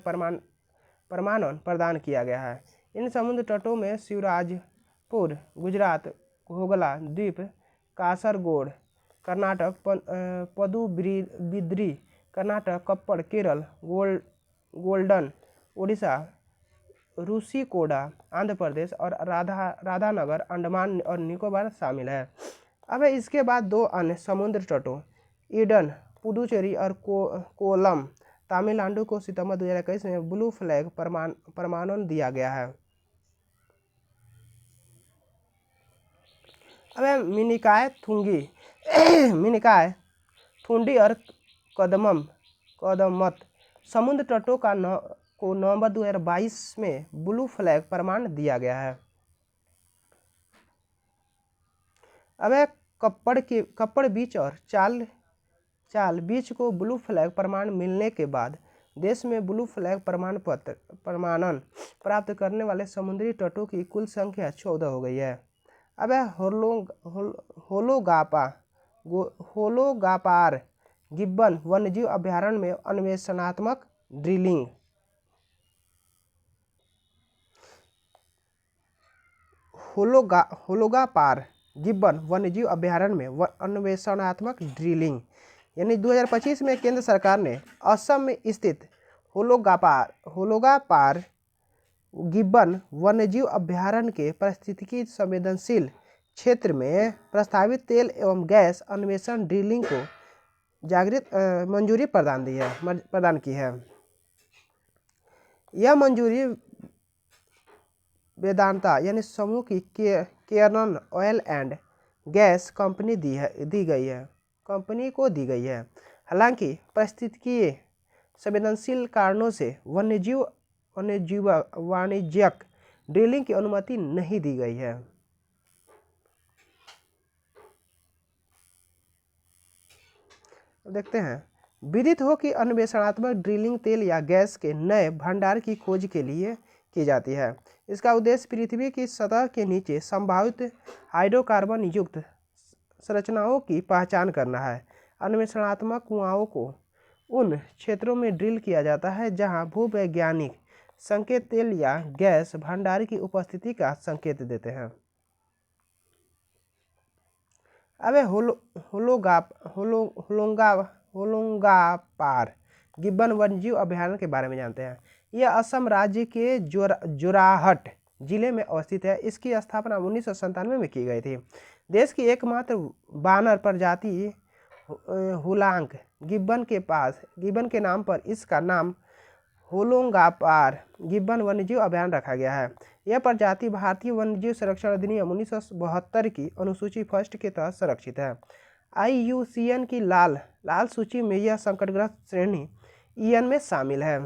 प्रमाणन प्रदान किया गया है। इन समुद्र तटों में शिवराजपुर गुजरात, घोघला द्वीप कासरगोड कर्नाटक, पदुबिद्री कर्नाटक, कप्पड़ केरल, गोल्डन उड़ीसा, रुशिकोडा आंध्र प्रदेश और राधानगर अंडमान और निकोबार शामिल है। अब इसके बाद 2 अन्य समुद्र तटों ईडन पुडुचेरी और कोलम तमिलनाडु को सितंबर 2021 में ब्लू फ्लैग प्रमाणन दिया गया है। अब मिनिकॉय थुंडी और कदमत समुद्र तटों को नवंबर 2022 में ब्लू फ्लैग प्रमाण दिया गया है। अब कप्पड़ बीच और चाल बीच को ब्लू फ्लैग प्रमाण मिलने के बाद देश में ब्लू फ्लैग प्रमाणन प्राप्त करने वाले समुद्री तटों की कुल संख्या 14 हो गई है। अब होलोगापार गिब्बन वन्यजीव अभयारण्य में अन्वेषणात्मक ड्रिलिंग। होलोगापार गिब्बन वन्यजीव अभयारण्य में अन्वेषणात्मक ड्रिलिंग। यानी 2025 में केंद्र सरकार ने असम में स्थित होलोगापार गिब्बन वन्यजीव अभयारण्य के पारिस्थितिकी संवेदनशील क्षेत्र में प्रस्तावित तेल एवं गैस अन्वेषण ड्रिलिंग को मंजूरी प्रदान की है। यह मंजूरी वेदांता यानी समूह की केरन ऑयल एंड गैस कंपनी को दी गई है। हालांकि पारिस्थितिकीय संवेदनशील कारणों से वाणिज्यिक ड्रिलिंग की अनुमति नहीं दी गई है। देखते हैं, विदित हो कि अन्वेषणात्मक ड्रिलिंग तेल या गैस के नए भंडार की खोज के लिए की जाती है। इसका उद्देश्य पृथ्वी की सतह के नीचे संभावित हाइड्रोकार्बन युक्त संरचनाओं की पहचान करना है। अन्वेषणात्मक कुआओं को उन क्षेत्रों में ड्रिल किया जाता है जहां भूवैज्ञानिक संकेत तेल या गैस भंडार की उपस्थिति का संकेत देते हैं। अब होलोगापार गिब्बन वन्यजीव अभयारण्य के बारे में जानते हैं। यह असम राज्य के जोराहट जिले में अवस्थित है। इसकी स्थापना 1997 में की गई थी। देश की एकमात्र बानर प्रजाति हुलांग गिब्बन के नाम पर इसका नाम होलोगापार गिब्बन वन्यजीव अभयारण्य रखा गया है। यह प्रजाति भारतीय वन्यजीव संरक्षण अधिनियम 1972 की अनुसूची फर्स्ट के तहत संरक्षित है। IUCN की लाल सूची में यह संकटग्रस्त श्रेणी EN में शामिल है।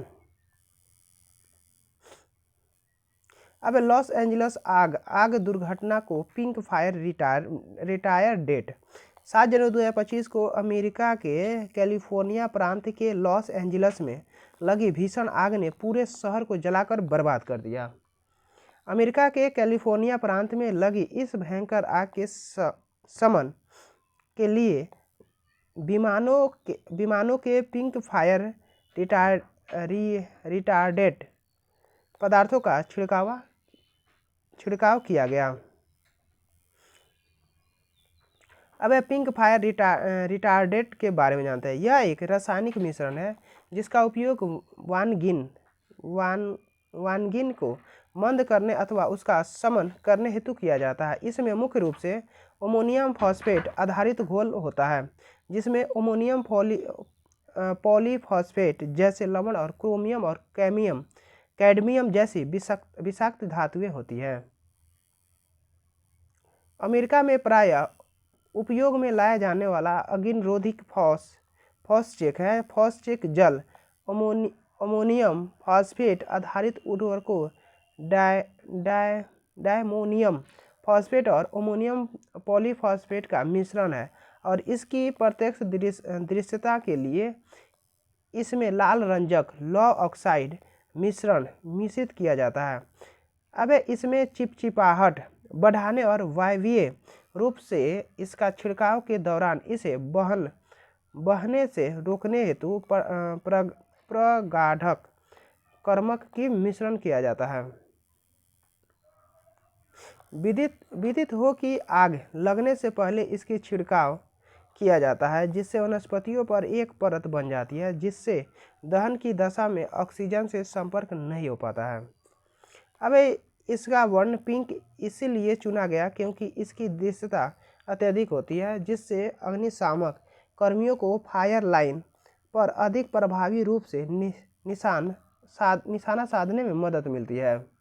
अब लॉस एंजल्स आग दुर्घटना को पिंक फायर रिटायर डेट। 7 जनवरी 2025 को अमेरिका के कैलिफोर्निया प्रांत के लॉस एंजल्स में लगी भीषण आग ने पूरे शहर को जलाकर बर्बाद कर दिया। अमेरिका के कैलिफोर्निया प्रांत में लगी इस भयंकर आग के शमन के लिए विमानों के पिंक फायर रिटार्डेंट पदार्थों का छिड़काव किया गया। अब पिंक फायर रिटार्डेंट के बारे में जानते हैं। यह एक रासायनिक मिश्रण है जिसका उपयोग वानगिन को मंद करने अथवा उसका शमन करने हेतु किया जाता है। इसमें मुख्य रूप से अमोनियम फॉस्फेट आधारित घोल होता है जिसमें अमोनियम पॉलीफॉस्फेट जैसे लवण और क्रोमियम और कैडमियम जैसी विषाक्त धातुएं होती है। अमेरिका में प्रायः उपयोग में लाया जाने वाला अग्निरोधी फॉस्चेक है। फॉस्चेक जल अमोनियम फॉस्फेट आधारित उर्वरकों डायमोनियम फॉस्फेट और अमोनियम पॉलीफॉस्फेट का मिश्रण है और इसकी प्रत्यक्ष दृश्यता के लिए इसमें लाल रंजक लौह ऑक्साइड मिश्रण मिश्रित किया जाता है। अब इसमें चिपचिपाहट बढ़ाने और वायवीय रूप से इसका छिड़काव के दौरान इसे बहने से रोकने हेतु प्रगाढ़क कर्मक की मिश्रण किया जाता है। विदित हो कि आग लगने से पहले इसकी छिड़काव किया जाता है जिससे वनस्पतियों पर एक परत बन जाती है जिससे दहन की दशा में ऑक्सीजन से संपर्क नहीं हो पाता है। अब इसका वर्ण पिंक इसीलिए चुना गया क्योंकि इसकी दृश्यता अत्यधिक होती है जिससे अग्निशामक कर्मियों को फायर लाइन पर अधिक प्रभावी रूप से निशाना साधने में मदद मिलती है।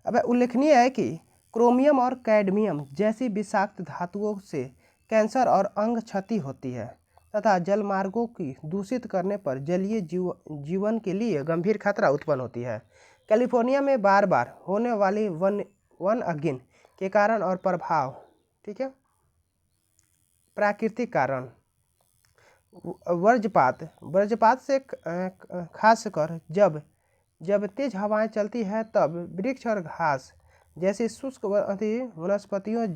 अब उल्लेखनीय है कि क्रोमियम और कैडमियम जैसी विषाक्त धातुओं से कैंसर और अंग क्षति होती है तथा जलमार्गों की दूषित करने पर जलीय जीवन के लिए गंभीर खतरा उत्पन्न होती है। कैलिफोर्निया में बार बार होने वाली वन अग्नि के कारण और प्रभाव, ठीक है, प्राकृतिक कारण वज्रपात से खासकर जब तेज हवाएं चलती है तब वृक्ष और घास जैसे शुष्क वनस्पतियों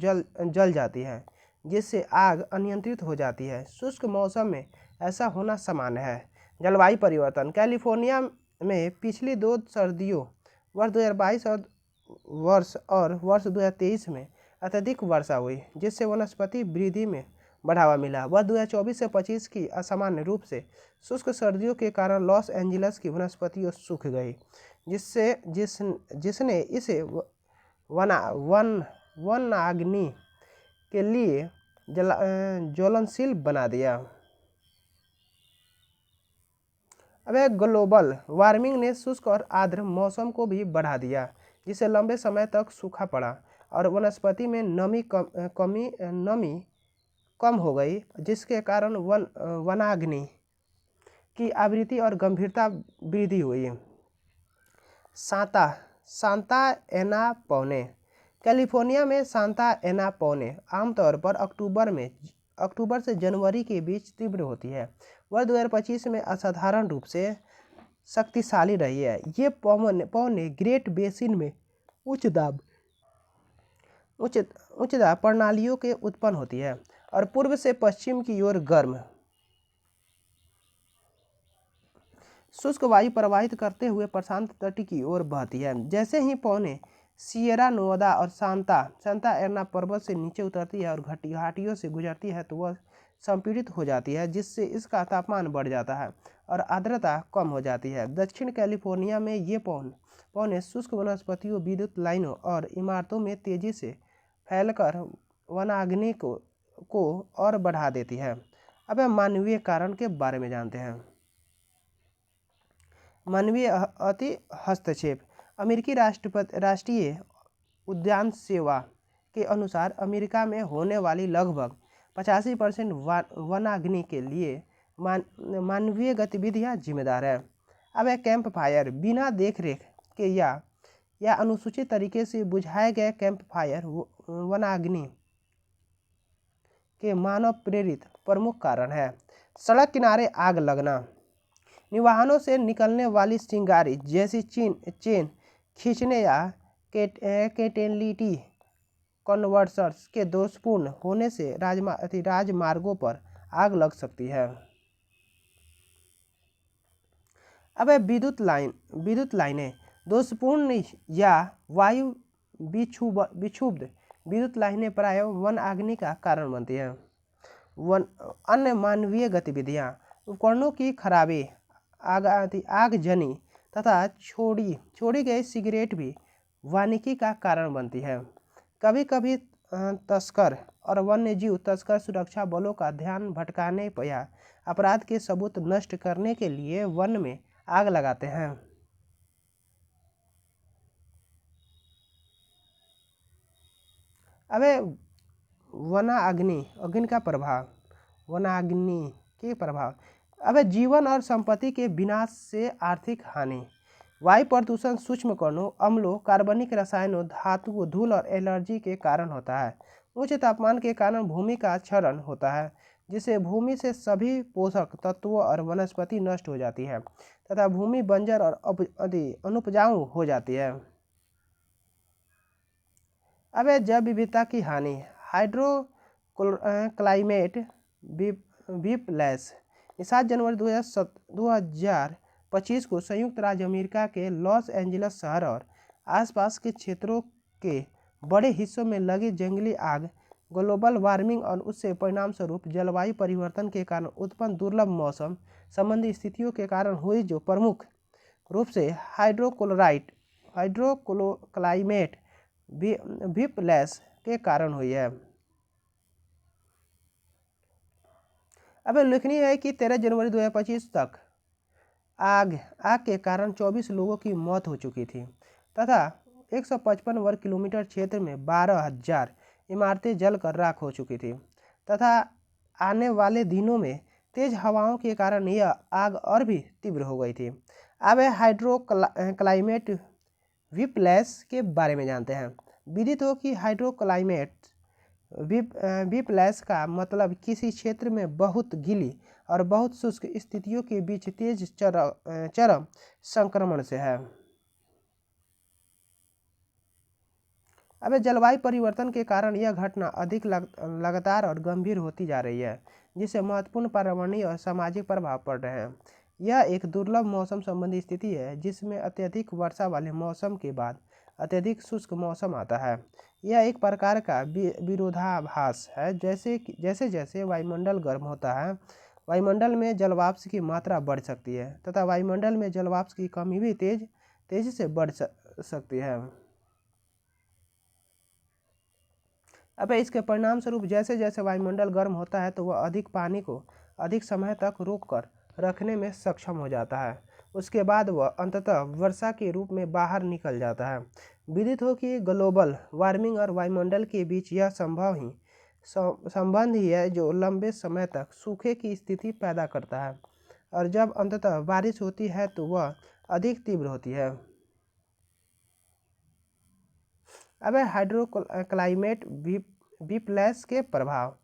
जल जाती हैं, जिससे आग अनियंत्रित हो जाती है। शुष्क मौसम में ऐसा होना सामान्य है। जलवायु परिवर्तन। कैलिफोर्निया में पिछली 2 सर्दियों वर्ष 2022 और वर्ष 2023 में अत्यधिक वर्षा हुई, जिससे वनस्पति वृद्धि में बढ़ावा मिला। वर्ष 2024 से 25 की असामान्य रूप से शुष्क सर्दियों के कारण लॉस एंजल्स की वनस्पतियाँ सूख गई, जिसने इसे वनाग्नि के लिए ज्वलनशील बना दिया। अब ग्लोबल वार्मिंग ने शुष्क और आर्द्र मौसम को भी बढ़ा दिया, जिससे लंबे समय तक सूखा पड़ा और वनस्पति में नमी कम हो गई, जिसके कारण वनाग्नि की आवृत्ति और गंभीरता वृद्धि हुई। सांता एना पौने। कैलिफोर्निया में सांता एना पौने आमतौर पर अक्टूबर से जनवरी के बीच तीव्र होती है। वर्ष 2025 में असाधारण रूप से शक्तिशाली रही है। ये पौने ग्रेट बेसिन में उच्च दाब प्रणालियों के उत्पन्न होती है और पूर्व से पश्चिम की ओर गर्म शुष्क वायु प्रवाहित करते हुए प्रशांत तट की ओर बहती है। जैसे ही पौने सियरा नेवादा और सांता एना पर्वत से नीचे उतरती है और घाटियों से गुजरती है, तो वह संपीड़ित हो जाती है, जिससे इसका तापमान बढ़ जाता है और आर्द्रता कम हो जाती है। दक्षिण कैलिफोर्निया में ये पौने शुष्क वनस्पतियों, विद्युत लाइनों और इमारतों में तेजी से फैलकर वनाग्नि को और बढ़ा देती है। अब मानवीय कारण के बारे में जानते हैं। मानवीय हस्तक्षेप। अमेरिकी राष्ट्रीय उद्यान सेवा के अनुसार अमेरिका में होने वाली लगभग 85% वनाग्नि के लिए मानवीय गतिविधियां जिम्मेदार है। अब कैंप फायर। बिना देखरेख के या अनुसूचित तरीके से बुझाए गए कैंप फायर वनाग्नि के मानव प्रेरित प्रमुख कारण है। सड़क किनारे आग लगना। वाहनों से निकलने वाली चिंगारी जैसी चेन खींचने या कैटेलिटी कन्वर्टर्स के दोषपूर्ण होने से राजमार्गों पर आग लग सकती है। अब विद्युत लाइनें। दोषपूर्ण या वायु विक्षुब्ध विद्युत लाइनें प्रायः वनाग्नि का कारण बनती हैं। अन्य मानवीय गतिविधियां। उपकरणों की खराबी, आगजनी तथा छोड़ी गई सिगरेट भी वानिकी का कारण बनती है। कभी कभी तस्कर और वन्यजीव तस्कर सुरक्षा बलों का ध्यान भटकाने या अपराध के सबूत नष्ट करने के लिए वन में आग लगाते हैं। अब वनाग्नि के प्रभाव। अब जीवन और संपत्ति के विनाश से आर्थिक हानि। वायु प्रदूषण सूक्ष्म कणों, अम्लों, कार्बनिक रसायनों, धातुओं, धूल और एलर्जी के कारण होता है। उच्च तापमान के कारण भूमि का क्षरण होता है, जिससे भूमि से सभी पोषक तत्वों और वनस्पति नष्ट हो जाती है तथा भूमि बंजर और अनुपजाऊ हो जाती है। अब जैव विविधता की हानि। क्लाइमेट विपलैश। 7 जनवरी 2025 को संयुक्त राज्य अमेरिका के लॉस एंजल्स शहर और आसपास के क्षेत्रों के बड़े हिस्सों में लगी जंगली आग ग्लोबल वार्मिंग और उससे परिणाम स्वरूप जलवायु परिवर्तन के कारण उत्पन्न दुर्लभ मौसम संबंधी स्थितियों के कारण हुई, जो प्रमुख रूप से हाइड्रोक्लाइमेट विपलैश के कारण हुई है। अब उल्लेखनीय है कि 13 जनवरी 2025 तक आग के कारण 24 लोगों की मौत हो चुकी थी तथा 155 वर्ग किलोमीटर क्षेत्र में 12,000 इमारतें जलकर राख हो चुकी थी तथा आने वाले दिनों में तेज हवाओं के कारण यह आग और भी तीव्र हो गई थी। अब हाइड्रोक्लाइमेट विपलैश के बारे में जानते हैं। विदित हो कि हाइड्रोक्लाइमेट विपलैश का मतलब किसी क्षेत्र में बहुत गीली और बहुत शुष्क स्थितियों के बीच तेज चरम संक्रमण से है। अब जलवायु परिवर्तन के कारण यह घटना अधिक लगातार और गंभीर होती जा रही है, जिससे महत्वपूर्ण पर्यावरणीय और सामाजिक प्रभाव पड़ रहे हैं। यह एक दुर्लभ मौसम संबंधी स्थिति है जिसमें अत्यधिक वर्षा वाले मौसम के बाद अत्यधिक शुष्क मौसम आता है। यह एक प्रकार का विरोधाभास है। जैसे जैसे वायुमंडल गर्म होता है, वायुमंडल में जलवाष्प की मात्रा बढ़ सकती है तथा वायुमंडल में जलवाष्प की कमी भी तेजी से बढ़ सकती है। अब इसके परिणाम स्वरूप जैसे जैसे वायुमंडल गर्म होता है तो वह अधिक पानी को अधिक समय तक रोक कर रखने में सक्षम हो जाता है। उसके बाद वह अंततः वर्षा के रूप में बाहर निकल जाता है। विदित हो कि ग्लोबल वार्मिंग और वायुमंडल के बीच यह संबंध ही है जो लंबे समय तक सूखे की स्थिति पैदा करता है, और जब अंततः बारिश होती है तो वह अधिक तीव्र होती है। अब हाइड्रो क्लाइमेट विप्लैश के प्रभाव।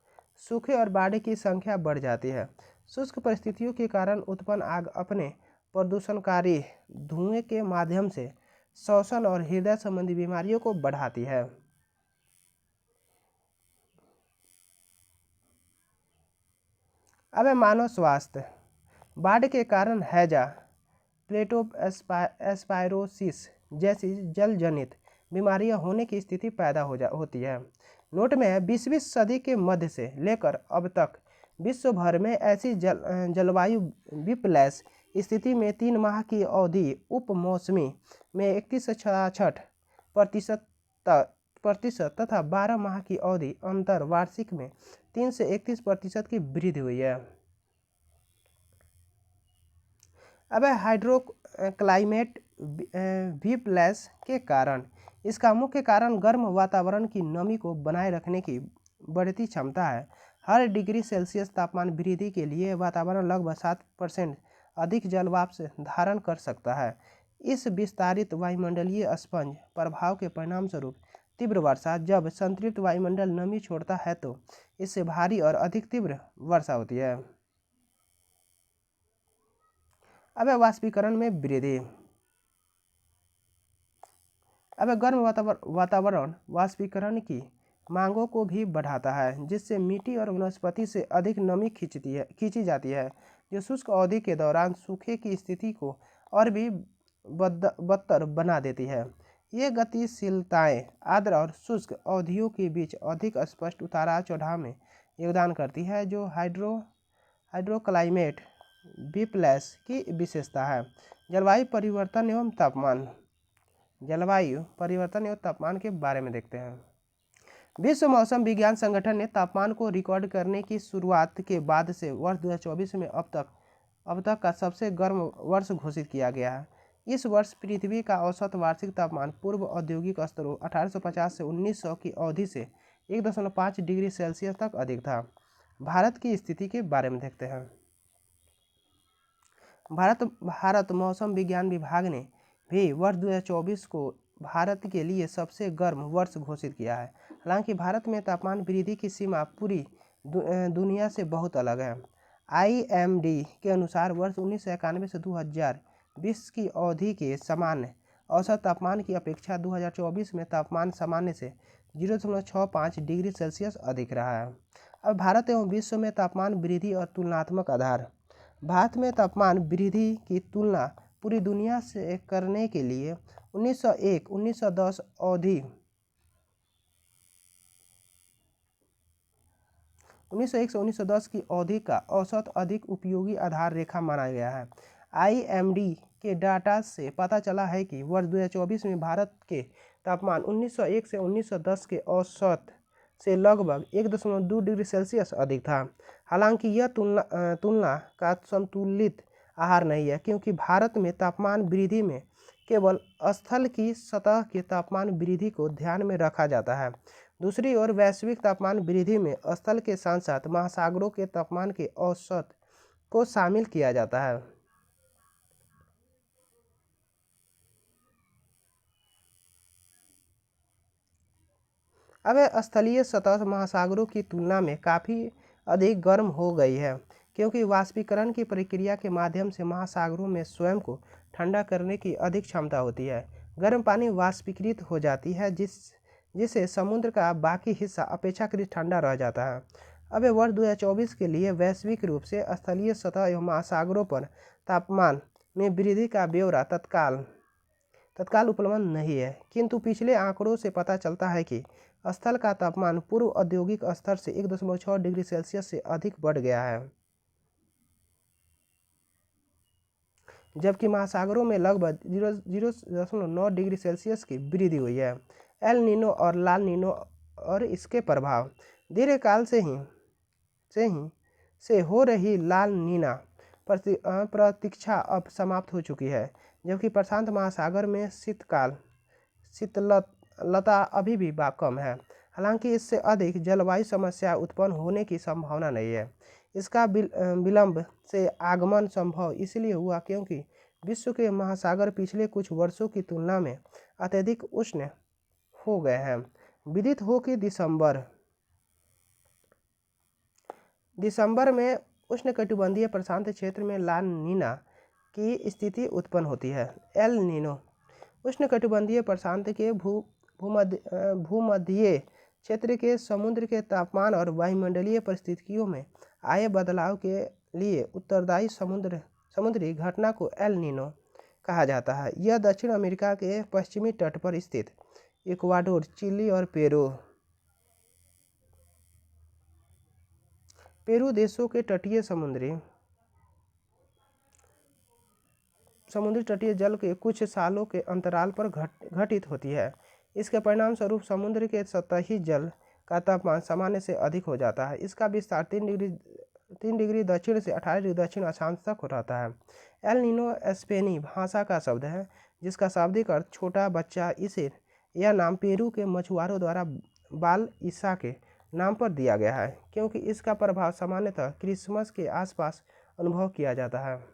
सूखे और बाढ़ की संख्या बढ़ जाती है। शुष्क परिस्थितियों के कारण उत्पन्न आग अपने प्रदूषणकारी धुएं के माध्यम से श्वसन और हृदय संबंधी बीमारियों को बढ़ाती है। अब मानव स्वास्थ्य। बाढ़ के कारण हैजा, प्लेटोस्पायरोसिस जैसी जल जनित बीमारियां होने की स्थिति पैदा होती है। नोट में है 20वीं सदी के मध्य से लेकर अब तक विश्व भर में ऐसी जलवायु विप्लैश स्थिति में 3 माह की अवधि उप मौसमी में 31 से 66% तथा 12 माह की अवधि अंतर वार्षिक में 3 से 31% की वृद्धि हुई है। अब हाइड्रो क्लाइमेट विप्लैश के कारण। इसका मुख्य कारण गर्म वातावरण की नमी को बनाए रखने की बढ़ती क्षमता है। हर डिग्री सेल्सियस तापमान वृद्धि के लिए वातावरण लगभग 7% अधिक जलवाष्प धारण कर सकता है। इस विस्तारित वायुमंडलीय स्पंज प्रभाव के परिणाम स्वरूप तीव्र वर्षा, जब संतृप्त वायुमंडल नमी छोड़ता है तो इससे भारी और अधिक तीव्र वर्षा होती है। अब वाष्पीकरण में वृद्धि। अब गर्म वातावरण वाष्पीकरण की मांगों को भी बढ़ाता है, जिससे मिट्टी और वनस्पति से अधिक नमी खींची जाती है, जो शुष्क अवधि के दौरान सूखे की स्थिति को और भी बदतर बना देती है। ये गतिशीलताएं आर्द्र और शुष्क अवधियों के बीच अधिक स्पष्ट उतार चढ़ाव में योगदान करती है, जो हाइड्रो क्लाइमेट विप्लैश की विशेषता है। जलवायु परिवर्तन एवं तापमान के बारे में देखते हैं। विश्व मौसम विज्ञान संगठन ने तापमान को रिकॉर्ड करने की शुरुआत के बाद से वर्ष 2024 में अब तक का सबसे गर्म वर्ष घोषित किया गया है। इस वर्ष पृथ्वी का औसत वार्षिक तापमान पूर्व औद्योगिक स्तरों 1850 से 1900 की अवधि से 1.5 डिग्री सेल्सियस तक अधिक था। भारत की स्थिति के बारे में देखते हैं। भारत मौसम विज्ञान विभाग ने भी वर्ष 2024 को भारत के लिए सबसे गर्म वर्ष घोषित किया है। हालांकि भारत में तापमान वृद्धि की सीमा पूरी दुनिया से बहुत अलग है। IMD के अनुसार वर्ष 1991 से 2020 की अवधि के सामान्य औसत तापमान की अपेक्षा 2024 में तापमान सामान्य से 0.65 डिग्री सेल्सियस अधिक रहा है। अब भारत एवं विश्व में तापमान वृद्धि और तुलनात्मक आधार। भारत में तापमान वृद्धि की तुलना पूरी दुनिया से करने के लिए 1901-1910 अवधि 1901 से 1910 की अवधि का औसत अधिक उपयोगी आधार रेखा माना गया है। IMD के डाटा से पता चला है कि वर्ष 2024 में भारत के तापमान 1901 से 1910 के औसत से लगभग 1.2 डिग्री सेल्सियस अधिक था। हालांकि यह तुलना का संतुलित आहार नहीं है, क्योंकि भारत में तापमान वृद्धि में केवल स्थल की सतह के तापमान वृद्धि को ध्यान में रखा जाता है। दूसरी ओर वैश्विक तापमान वृद्धि में स्थल के साथ साथ महासागरों के तापमान के औसत को शामिल किया जाता है। अब स्थलीय सतह महासागरों की तुलना में काफ़ी अधिक गर्म हो गई है, क्योंकि वाष्पीकरण की प्रक्रिया के माध्यम से महासागरों में स्वयं को ठंडा करने की अधिक क्षमता होती है। गर्म पानी वाष्पीकृत हो जाती है, जिससे समुद्र का बाकी हिस्सा अपेक्षाकृत ठंडा रह जाता है। अब वर्ष 2024 के लिए वैश्विक रूप से स्थलीय सतह एवं महासागरों पर तापमान में वृद्धि का ब्यौरा तत्काल उपलब्ध नहीं है, किंतु पिछले आंकड़ों से पता चलता है कि स्थल का तापमान पूर्व औद्योगिक स्तर से 1.6 डिग्री सेल्सियस से अधिक बढ़ गया है, जबकि महासागरों में लगभग 0.9 डिग्री सेल्सियस की वृद्धि हुई है। एल नीनो और लाल नीनो और इसके प्रभाव। दीर्घकाल से हो रही लाल नीना प्रतीक्षा अब समाप्त हो चुकी है, जबकि प्रशांत महासागर में शीतलता अभी भी कम है। हालांकि इससे अधिक जलवायु समस्या उत्पन्न होने की संभावना नहीं है। इसका विलंब से आगमन संभव इसलिए हुआ क्योंकि विश्व के महासागर पिछले कुछ वर्षों की तुलना में अत्यधिक उष्ण हो गए हैं। विदित हो कि दिसंबर में उष्णकटिबंधीय प्रशांत क्षेत्र में ला नीना की स्थिति उत्पन्न होती है। एल नीनो उष्णकटिबंधीय प्रशांत के भूमध्यीय क्षेत्र के समुद्र के तापमान और वायुमंडलीय परिस्थितियों में आए बदलाव के लिए उत्तरदायी समुद्री घटना को एल नीनो कहा जाता है। यह दक्षिण अमेरिका के पश्चिमी तट पर स्थित इक्वाडोर, चिली और पेरू देशों के समुद्री तटीय जल के कुछ सालों के अंतराल पर घटित होती है। इसके परिणाम स्वरूप समुद्र के सतही जल का तापमान सामान्य से अधिक हो जाता है। इसका विस्तार 3 डिग्री दक्षिण से 18 डिग्री दक्षिण अक्षांश तक हो रहता है। एल नीनो स्पेनी भाषा का शब्द है, जिसका शाब्दिक अर्थ छोटा बच्चा। इसे यह नाम पेरू के मछुआरों द्वारा बाल ईसा के नाम पर दिया गया है, क्योंकि इसका प्रभाव सामान्यतः क्रिसमस के आसपास अनुभव किया जाता है।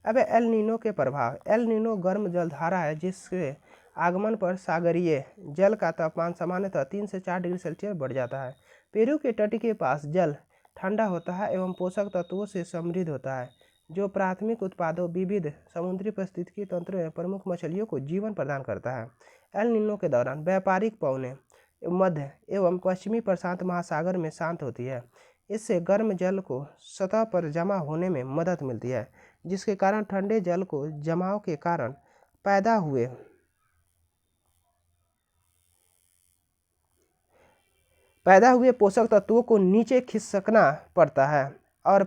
अब एल नीनो के प्रभाव। एल नीनो गर्म जलधारा है, जिसके आगमन पर सागरीय जल का तापमान सामान्यतः 3 से 4 डिग्री सेल्सियस बढ़ जाता है। पेरू के तट के पास जल ठंडा होता है एवं पोषक तत्वों से समृद्ध होता है, जो प्राथमिक उत्पादों, विविध समुद्री पारिस्थितिकी तंत्रों में प्रमुख मछलियों को जीवन प्रदान करता है। एल नीनो के दौरान व्यापारिक पवनें मध्य एवं पश्चिमी प्रशांत महासागर में शांत होती है। इससे गर्म जल को सतह पर जमा होने में मदद मिलती है, जिसके कारण ठंडे जल को जमाव के कारण पैदा हुए पोषक तत्वों को नीचे खिसकना पड़ता है और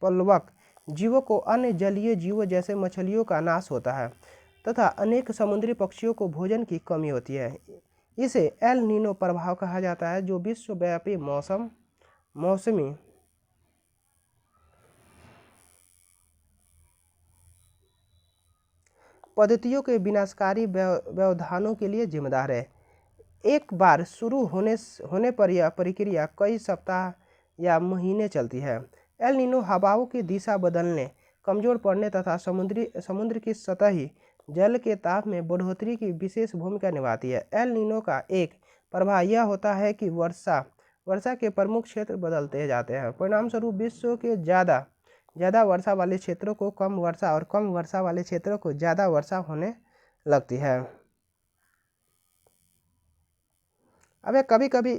प्लवक जीवों को अन्य जलीय जीवों जैसे मछलियों का नाश होता है तथा अनेक समुद्री पक्षियों को भोजन की कमी होती है। इसे एल नीनो प्रभाव कहा जाता है, जो विश्वव्यापी मौसमी पद्धतियों के विनाशकारी व्यवधानों के लिए जिम्मेदार है। एक बार शुरू होने पर यह प्रक्रिया कई सप्ताह या महीने चलती है। एल नीनो हवाओं की दिशा बदलने, कमजोर पड़ने तथा समुद्र की सतही जल के ताप में बढ़ोतरी की विशेष भूमिका निभाती है। एल नीनो का एक प्रभाव यह होता है कि वर्षा के प्रमुख क्षेत्र बदलते जाते हैं। परिणामस्वरूप विश्व के ज़्यादा वर्षा वाले क्षेत्रों को कम वर्षा और कम वर्षा वाले क्षेत्रों को ज़्यादा वर्षा होने लगती है। अब कभी कभी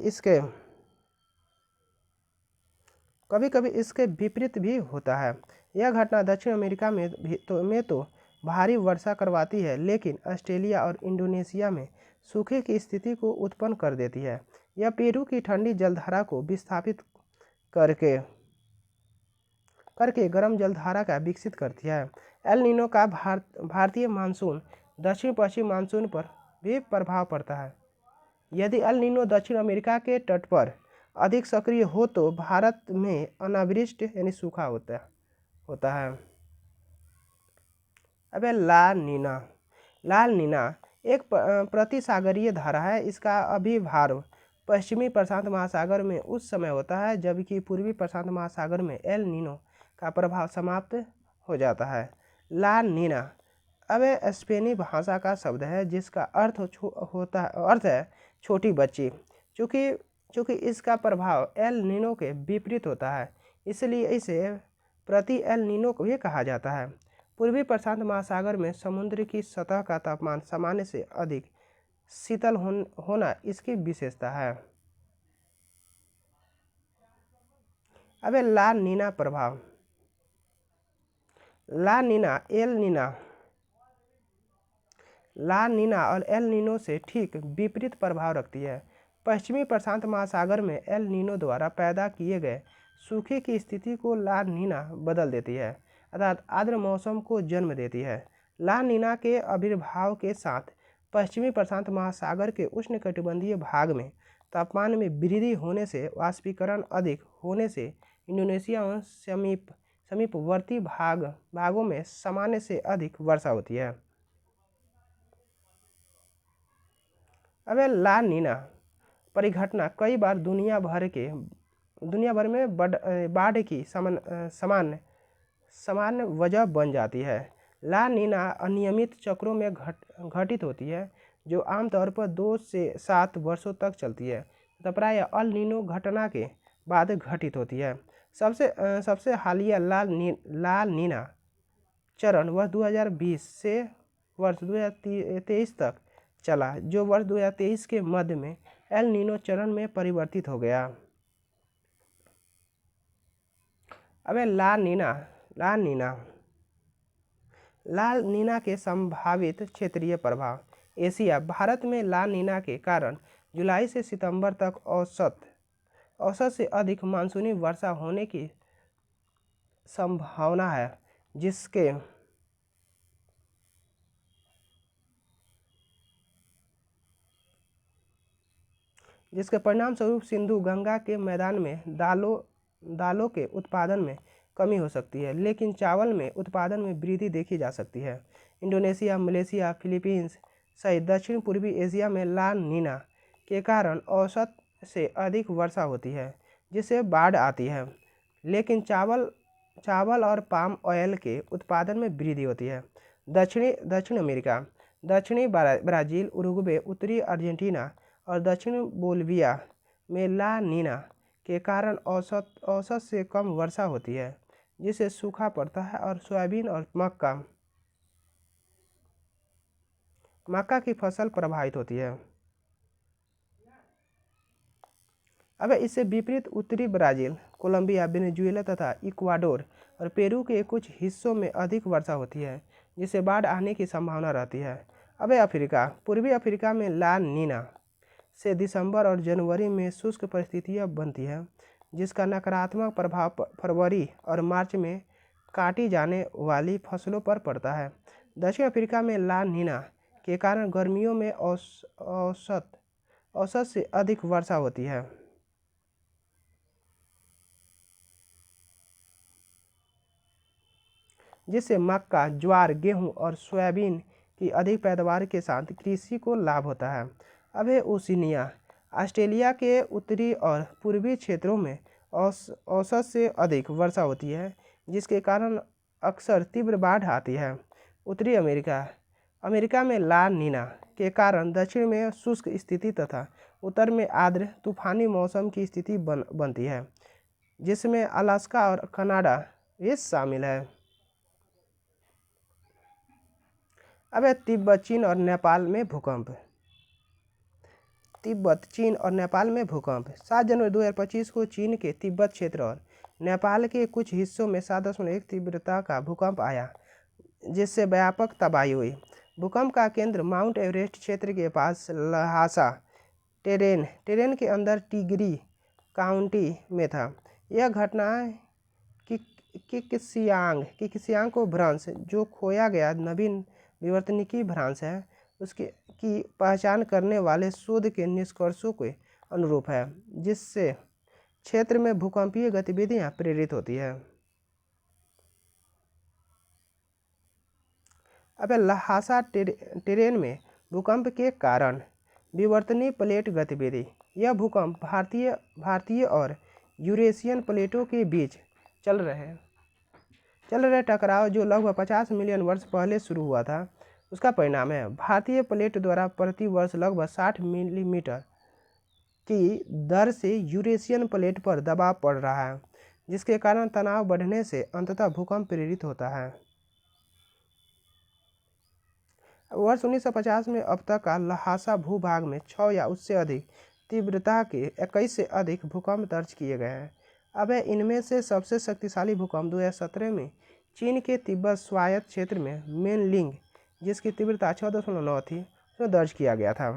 इसके विपरीत भी होता है। यह घटना दक्षिण अमेरिका में तो भारी वर्षा करवाती है, लेकिन ऑस्ट्रेलिया और इंडोनेशिया में सूखे की स्थिति को उत्पन्न कर देती है। यह पेरू की ठंडी जलधारा को विस्थापित करके गर्म जलधारा का विकसित करती है। एल नीनो का भारतीय मानसून दक्षिण पश्चिम मानसून पर भी प्रभाव पड़ता है। यदि एल नीनो दक्षिण अमेरिका के तट पर अधिक सक्रिय हो तो भारत में अनावृष्टि यानी सूखा होता है। अब लाल नीना एक प्रतिसागरीय धारा है। इसका अभिभाव पश्चिमी प्रशांत महासागर में उस समय होता है जबकि पूर्वी प्रशांत महासागर में एल नीनो का प्रभाव समाप्त हो जाता है। ला नीना अब स्पेनी भाषा का शब्द है, जिसका अर्थ है छोटी बच्ची। चूँकि इसका प्रभाव एल नीनो के विपरीत होता है, इसलिए इसे प्रति एल नीनो को भी कहा जाता है। पूर्वी प्रशांत महासागर में समुद्र की सतह का तापमान सामान्य से अधिक शीतल होना इसकी विशेषता है। अब ला नीना प्रभाव। ला नीना और एल नीनो से ठीक विपरीत प्रभाव रखती है। पश्चिमी प्रशांत महासागर में एल नीनो द्वारा पैदा किए गए सूखे की स्थिति को ला नीना बदल देती है, अर्थात आर्द्र मौसम को जन्म देती है। ला नीना के आविर्भाव के साथ पश्चिमी प्रशांत महासागर के उष्णकटिबंधीय भाग में तापमान में वृद्धि होने से वाष्पीकरण अधिक होने से इंडोनेशिया और समीपवर्ती भागों में सामान्य से अधिक वर्षा होती है। अब ला नीना परिघटना कई बार दुनिया भर में बाढ़ की सामान्य वजह बन जाती है। ला नीना अनियमित चक्रों में घटित होती है जो आमतौर पर 2 से 7 वर्षों तक चलती है तथा प्रायः अल नीनो घटना के बाद घटित होती है। सबसे हालिया ला नीना चरण वर्ष 2020 से वर्ष 2023 तक चला, जो वर्ष 2023 के मध्य में एल नीनो चरण में परिवर्तित हो गया। अब ला नीना के संभावित क्षेत्रीय प्रभाव। एशिया। भारत में ला नीना के कारण जुलाई से सितंबर तक औसत से अधिक मानसूनी वर्षा होने की संभावना है, जिसके परिणाम स्वरूप सिंधु गंगा के मैदान में दालों के उत्पादन में कमी हो सकती है, लेकिन चावल में उत्पादन में वृद्धि देखी जा सकती है। इंडोनेशिया, मलेशिया, फिलीपींस सहित दक्षिण पूर्वी एशिया में ला नीना के कारण औसत से अधिक वर्षा होती है, जिससे बाढ़ आती है, लेकिन चावल और पाम ऑयल के उत्पादन में वृद्धि होती है। दक्षिण अमेरिका। दक्षिणी ब्राज़ील, उरुग्वे, उत्तरी अर्जेंटीना और दक्षिण बोलिविया में ला नीना के कारण औसत से कम वर्षा होती है, जिससे सूखा पड़ता है और सोयाबीन और मक्का की फसल प्रभावित होती है। अब इससे विपरीत उत्तरी ब्राज़ील, कोलंबिया, वेनेजुएला तथा इक्वाडोर और पेरू के कुछ हिस्सों में अधिक वर्षा होती है, जिससे बाढ़ आने की संभावना रहती है। अब अफ्रीका। पूर्वी अफ्रीका में ला नीना से दिसंबर और जनवरी में शुष्क परिस्थितियां बनती हैं, जिसका नकारात्मक प्रभाव फरवरी और मार्च में काटी जाने वाली फसलों पर पड़ता है। दक्षिण अफ्रीका में ला नीना के कारण गर्मियों में औसत से अधिक वर्षा होती है, जिससे मक्का, ज्वार, गेहूं और सोयाबीन की अधिक पैदावार के साथ कृषि को लाभ होता है। अब ओशिनिया। ऑस्ट्रेलिया के उत्तरी और पूर्वी क्षेत्रों में औसत से अधिक वर्षा होती है, जिसके कारण अक्सर तीव्र बाढ़ आती है। उत्तरी अमेरिका में ला नीना के कारण दक्षिण में शुष्क स्थिति तथा उत्तर में आर्द्र तूफानी मौसम की स्थिति बनती है, जिसमें अलास्का और कनाडा ये शामिल है। अब तिब्बत, चीन और नेपाल में भूकंप। 7 जनवरी 2025 को चीन के तिब्बत क्षेत्र और नेपाल के कुछ हिस्सों में 7.1 तीव्रता का भूकंप आया, जिससे व्यापक तबाही हुई। भूकंप का केंद्र माउंट एवरेस्ट क्षेत्र के पास लहासा टेरेन के अंदर टिगरी काउंटी में था। यह घटना किक्सियांग को भ्रंश, जो खोया गया नवीन विवर्तनिकी भ्रंश है, की पहचान करने वाले शोध के निष्कर्षों के अनुरूप है, जिससे क्षेत्र में भूकंपीय गतिविधियां प्रेरित होती है। अब लहासा टेरेन में भूकंप के कारण विवर्तनीय प्लेट गतिविधि। यह भूकंप भारतीय और यूरेशियन प्लेटों के बीच चल रहे टकराव, जो लगभग 50 मिलियन वर्ष पहले शुरू हुआ था, उसका परिणाम है। भारतीय प्लेट द्वारा प्रति वर्ष लगभग 60 मिलीमीटर की दर से यूरेशियन प्लेट पर दबाव पड़ रहा है, जिसके कारण तनाव बढ़ने से अंततः भूकंप प्रेरित होता है। वर्ष 1950 में अब तक का ल्हासा भूभाग में 6 या उससे अधिक तीव्रता के 21 से अधिक भूकंप दर्ज किए गए हैं। अब इनमें से सबसे शक्तिशाली भूकंप 2017 में चीन के तिब्बत स्वायत्त क्षेत्र में मेनलिंग, जिसकी तीव्रता 6.9 थी, उसमें दर्ज किया गया था।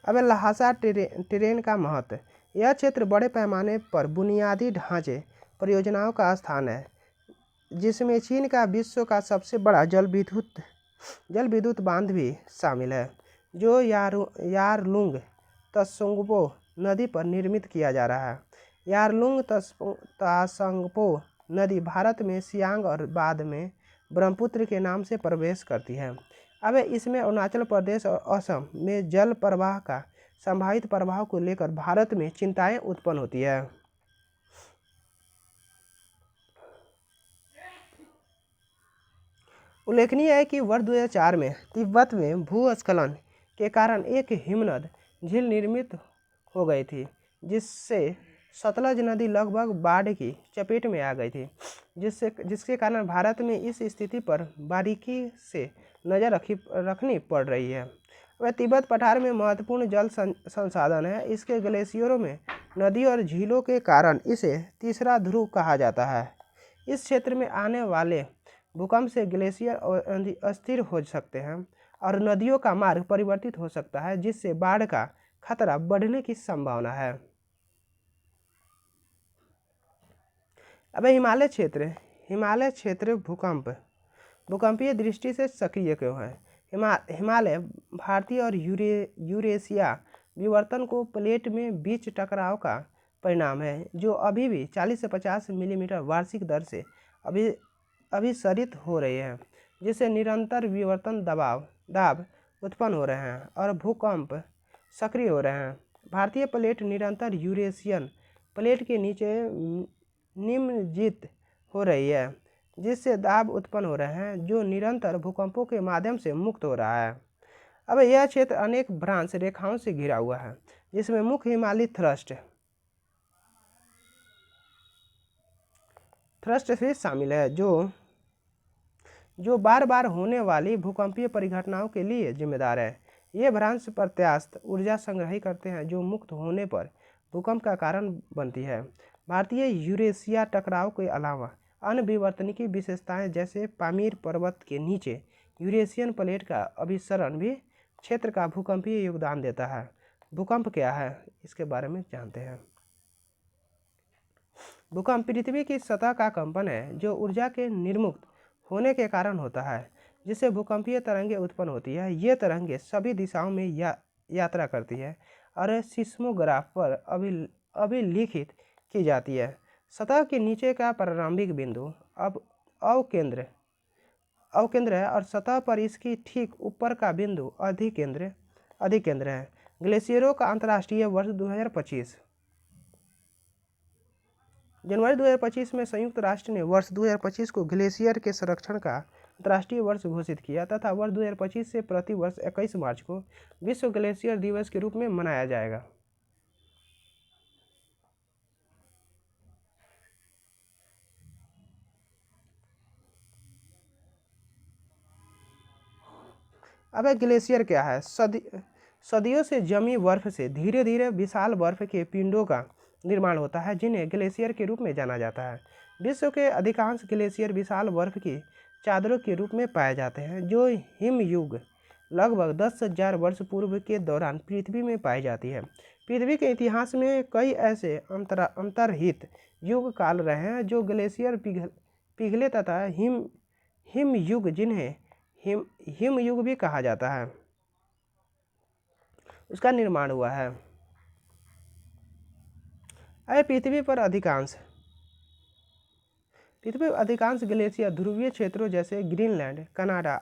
अब ल्हासा टेरेन का महत्व। यह क्षेत्र बड़े पैमाने पर बुनियादी ढांचे परियोजनाओं का स्थान है, जिसमें चीन का विश्व का सबसे बड़ा जल विद्युत बांध भी शामिल है, जो यारलुंग त्सांगपो नदी पर निर्मित किया जा रहा है। यारलुंग त्सांगपो नदी भारत में सियांग और बाद में ब्रह्मपुत्र के नाम से प्रवेश करती है। अब इसमें अरुणाचल प्रदेश और असम में जल प्रवाह का संभावित प्रभाव को लेकर भारत में चिंताएं उत्पन्न होती है। उल्लेखनीय है कि वर्ष 2004 में तिब्बत में भूस्खलन के कारण एक हिमनद झील निर्मित हो गई थी, जिससे सतलज नदी लगभग बाढ़ की चपेट में आ गई थी, जिसके कारण भारत में इस स्थिति पर बारीकी से नज़र रखनी पड़ रही है। वह तिब्बत पठार में महत्वपूर्ण जल संसाधन है। इसके ग्लेशियरों में नदी और झीलों के कारण इसे तीसरा ध्रुव कहा जाता है। इस क्षेत्र में आने वाले भूकंप से ग्लेशियर अस्थिर हो सकते हैं और नदियों का मार्ग परिवर्तित हो सकता है, जिससे बाढ़ का खतरा बढ़ने की संभावना है। अब हिमालय क्षेत्र भूकंपीय दृष्टि से सक्रिय क्यों है? हिमालय भारतीय और यूरेशिया विवर्तन को प्लेट में बीच टकराव का परिणाम है, जो अभी भी 40 से 50 मिलीमीटर वार्षिक दर से अभिसरित हो रही है, जिससे निरंतर विवर्तन दाब उत्पन्न हो रहे हैं और भूकंप सक्रिय हो रहे हैं। भारतीय प्लेट निरंतर यूरेशियन प्लेट के नीचे निमज्जित हो रही है, जिससे दाब उत्पन्न हो रहे हैं, जो निरंतर भूकंपों के माध्यम से मुक्त हो रहा है। अब यह क्षेत्र अनेक भ्रांश रेखाओं से घिरा हुआ है, जिसमें मुख्य हिमालयी थ्रस्ट भी शामिल है, जो बार बार होने वाली भूकंपीय परिघटनाओं के लिए जिम्मेदार है। ये भ्रांश प्रत्यास्थ ऊर्जा संग्रहित करते हैं, जो मुक्त होने पर भूकंप का कारण बनती है। भारतीय यूरेशिया टकराव के अलावा अन्य विवर्तनिकी विशेषताएं, जैसे पामीर पर्वत के नीचे यूरेशियन प्लेट का अभिसरण भी क्षेत्र का भूकंपीय योगदान देता है। भूकंप क्या है, इसके बारे में जानते हैं। भूकंप पृथ्वी की सतह का कंपन है, जो ऊर्जा के निर्मुक्त होने के कारण होता है, जिससे भूकंपीय तरंगें उत्पन्न होती है। ये तरंगें सभी दिशाओं में यात्रा करती है और सिस्मोग्राफ पर अभिलिखित की जाती है। सतह के नीचे का प्रारंभिक बिंदु अब अवकेंद्र है और सतह पर इसकी ठीक ऊपर का बिंदु अधिकेंद्र है। ग्लेशियरों का अंतर्राष्ट्रीय वर्ष 2025। जनवरी 2025 में संयुक्त राष्ट्र ने वर्ष 2025 को ग्लेशियर के संरक्षण का अंतर्राष्ट्रीय वर्ष घोषित किया तथा वर्ष 2025 से प्रति वर्ष 21 मार्च को विश्व ग्लेशियर दिवस के रूप में मनाया जाएगा। अब ग्लेशियर क्या है? सदियों से जमी बर्फ से धीरे धीरे विशाल बर्फ के पिंडों का निर्माण होता है, जिन्हें ग्लेशियर के रूप में जाना जाता है। विश्व के अधिकांश ग्लेशियर विशाल बर्फ की चादरों के रूप में पाए जाते हैं, जो हिमयुग लगभग 10,000 वर्ष पूर्व के दौरान पृथ्वी में पाई जाती है। पृथ्वी के इतिहास में कई ऐसे अंतर्हित युग काल रहे हैं, जो ग्लेशियर पिघले तथा हिमयुग, जिन्हें हिमयुग भी कहा जाता है, उसका निर्माण हुआ है। पृथ्वी पर अधिकांश ग्लेशियर ध्रुवीय क्षेत्रों जैसे ग्रीनलैंड, कनाडा,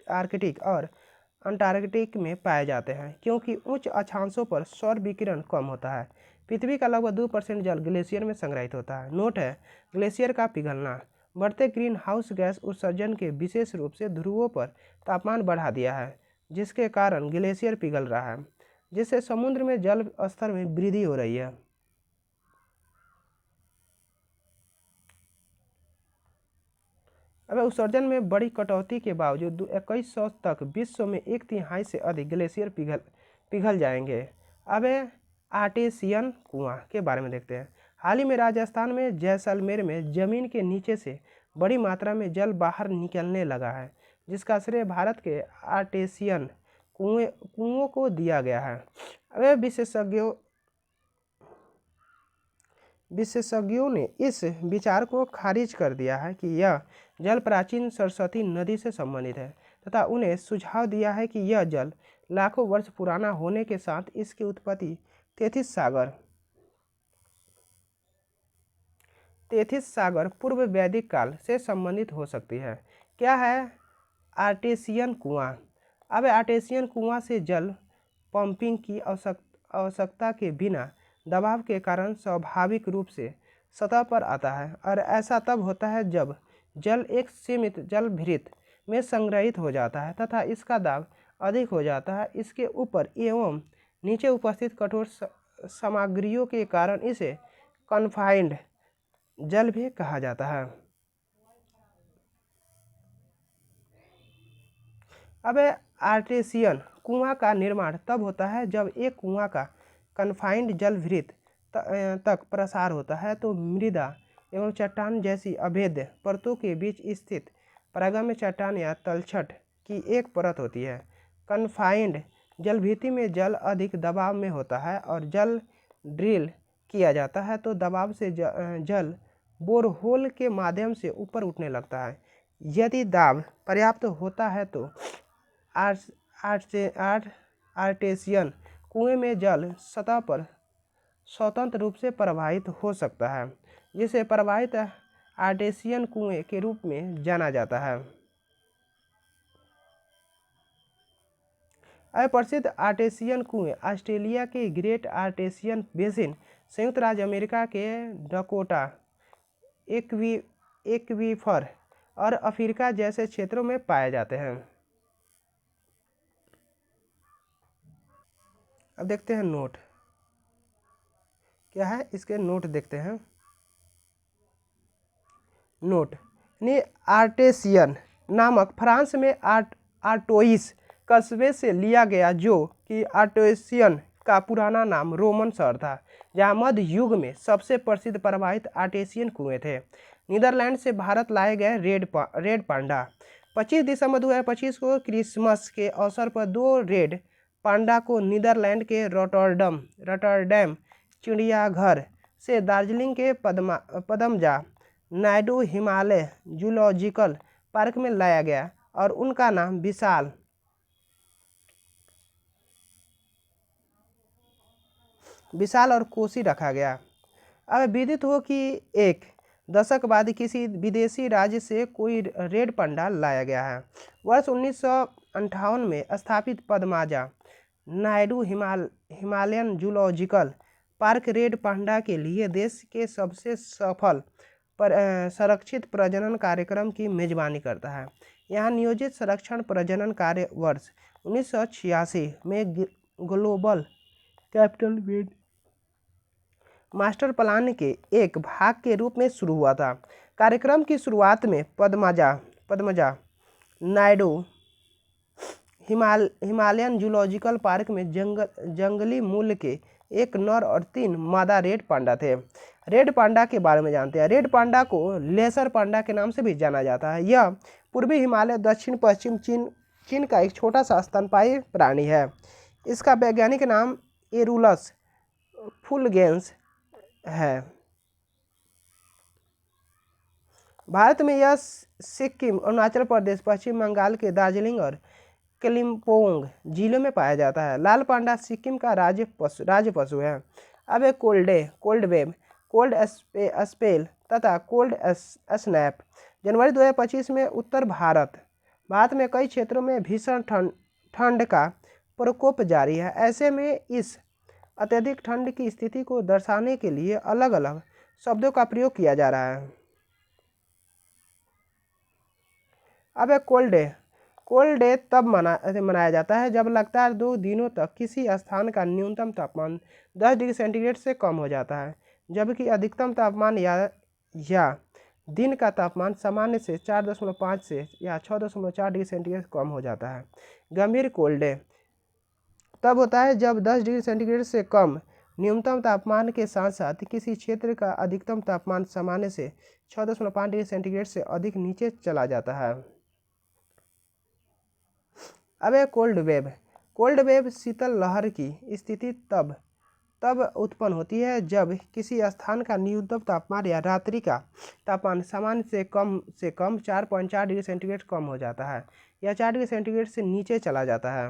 आर्कटिक और अंटार्कटिक में पाए जाते हैं, क्योंकि उच्च अक्षांशों पर सौर विकिरण कम होता है। पृथ्वी का लगभग 2% जल ग्लेशियर में संग्रहित होता है। नोट है, ग्लेशियर का पिघलना बढ़ते ग्रीन हाउस गैस उत्सर्जन के विशेष रूप से ध्रुवों पर तापमान बढ़ा दिया है, जिसके कारण ग्लेशियर पिघल रहा है, जिससे समुद्र में जल स्तर में वृद्धि हो रही है। अब उत्सर्जन में बड़ी कटौती के बावजूद 2100 तक विश्व में 1/3 से अधिक ग्लेशियर पिघल जाएंगे। अब आर्टेसियन कुआं के बारे में देखते हैं। हाल ही में राजस्थान में जैसलमेर में जमीन के नीचे से बड़ी मात्रा में जल बाहर निकलने लगा है, जिसका श्रेय भारत के आर्टेसियन कुओं को दिया गया है। अब विशेषज्ञों ने इस विचार को खारिज कर दिया है कि यह जल प्राचीन सरस्वती नदी से संबंधित है तथा उन्हें सुझाव दिया है कि यह जल लाखों वर्ष पुराना होने के साथ इसकी उत्पत्ति तेथिस सागर पूर्व वैदिक काल से संबंधित हो सकती है। क्या है आर्टेसियन कुआं? अब आर्टेसियन कुआं से जल पंपिंग की आवश्यकता के बिना दबाव के कारण स्वाभाविक रूप से सतह पर आता है, और ऐसा तब होता है जब जल एक सीमित जल भृत में संग्रहित हो जाता है तथा इसका दाब अधिक हो जाता है। इसके ऊपर एवं नीचे उपस्थित कठोर सामग्रियों के कारण इसे कन्फाइंड जल भी कहा जाता है। अब आर्टेसियन कुआं का निर्माण तब होता है जब एक कुआं का कन्फाइंड जल भृत तक प्रसार होता है तो मृदा एवं चट्टान जैसी अभेद्य परतों के बीच स्थित प्रागम्य चट्टान या तलछट की एक परत होती है। कन्फाइंड जलभृति में जल अधिक दबाव में होता है और जल ड्रिल किया जाता है तो दबाव से जल बोरहोल के माध्यम से ऊपर उठने लगता है। यदि दाब पर्याप्त होता है तो आर्टेसियन कुएं में जल सतह पर स्वतंत्र रूप से प्रवाहित हो सकता है, जिसे प्रवाहित आर्टेसियन कुएं के रूप में जाना जाता है। प्रसिद्ध आर्टेसियन कुएं ऑस्ट्रेलिया के ग्रेट आर्टेसियन बेसिन, संयुक्त राज्य अमेरिका के डकोटा एक्वीफर और अफ्रीका जैसे क्षेत्रों में पाए जाते हैं। अब देखते हैं नोट क्या है, इसके नोट देखते हैं। नोट यानी आर्टेसियन नामक फ्रांस में आर्टोइस कस्बे से लिया गया, जो कि आर्टेसियन का पुराना नाम रोमन शहर था, जहाँ मध्य युग में सबसे प्रसिद्ध प्रवाहित आर्टेसियन कुएं थे। नीदरलैंड से भारत लाए गए रेड पांडा। 25 दिसंबर 2025 को क्रिसमस के अवसर पर 2 रेड पांडा को नीदरलैंड के रॉटरडैम चिड़ियाघर से दार्जिलिंग के पदमजा नायडू हिमालय जूलॉजिकल पार्क में लाया गया और उनका नाम विशाल और कोसी रखा गया। अब विदित हो कि एक दशक बाद किसी विदेशी राज्य से कोई रेड पांडा लाया गया है। वर्ष 1958 में स्थापित Padmaja Naidu Himalayan zoological park red panda के लिए देश के सबसे सफल संरक्षित प्रजनन कार्यक्रम की मेजबानी करता है। यहाँ नियोजित संरक्षण प्रजनन कार्य वर्ष 1986 में ग्लोबल कैपिटल वेड मास्टर प्लान के एक भाग के रूप में शुरू हुआ था। कार्यक्रम की शुरुआत में Padmaja Naidu Himalayan zoological park में जंगली मूल के 1 नर और 3 मादा रेड पांडा थे। रेड पांडा के बारे में जानते हैं। रेड पांडा को लेसर पांडा के नाम से भी जाना जाता है। यह पूर्वी हिमालय दक्षिण पश्चिम चीन का एक छोटा सा स्तनपायी प्राणी है। इसका वैज्ञानिक नाम एरुलस फुलगेंस है। भारत में यह सिक्किम, अरुणाचल प्रदेश, पश्चिम बंगाल के दार्जिलिंग और कालिम्पोंग जिलों में पाया जाता है। लाल पांडा सिक्किम का राज्य पशु है। अब एक कोल्ड वेव, कोल्ड स्पेल तथा कोल्ड स्नैप। जनवरी 2025 में उत्तर भारत में कई क्षेत्रों में भीषण ठंड का प्रकोप जारी है। ऐसे में इस अत्यधिक ठंड की स्थिति को दर्शाने के लिए अलग अलग शब्दों का प्रयोग किया जा रहा है। अब एक कोल्ड डे तब मनाया जाता है जब लगातार 2 दिनों तक किसी स्थान का न्यूनतम तापमान 10 डिग्री सेंटीग्रेड से कम हो जाता है, जबकि अधिकतम तापमान या दिन का तापमान सामान्य से 4.5 से या 6.4 डिग्री सेंटीग्रेड कम हो जाता है। गंभीर कोल्ड डे तब होता है जब 10 डिग्री सेंटीग्रेड से कम न्यूनतम तापमान के साथ साथ किसी क्षेत्र का अधिकतम तापमान सामान्य से 6.5 डिग्री सेंटीग्रेड से अधिक नीचे चला जाता है। अब है कोल्ड वेव। कोल्ड वेव शीतल लहर की स्थिति तब उत्पन्न होती है जब किसी स्थान का न्यूनतम तापमान या रात्रि का तापमान सामान्य से कम 4.4 डिग्री सेंटीग्रेड कम हो जाता है या 4 डिग्री सेंटीग्रेड से नीचे चला जाता है।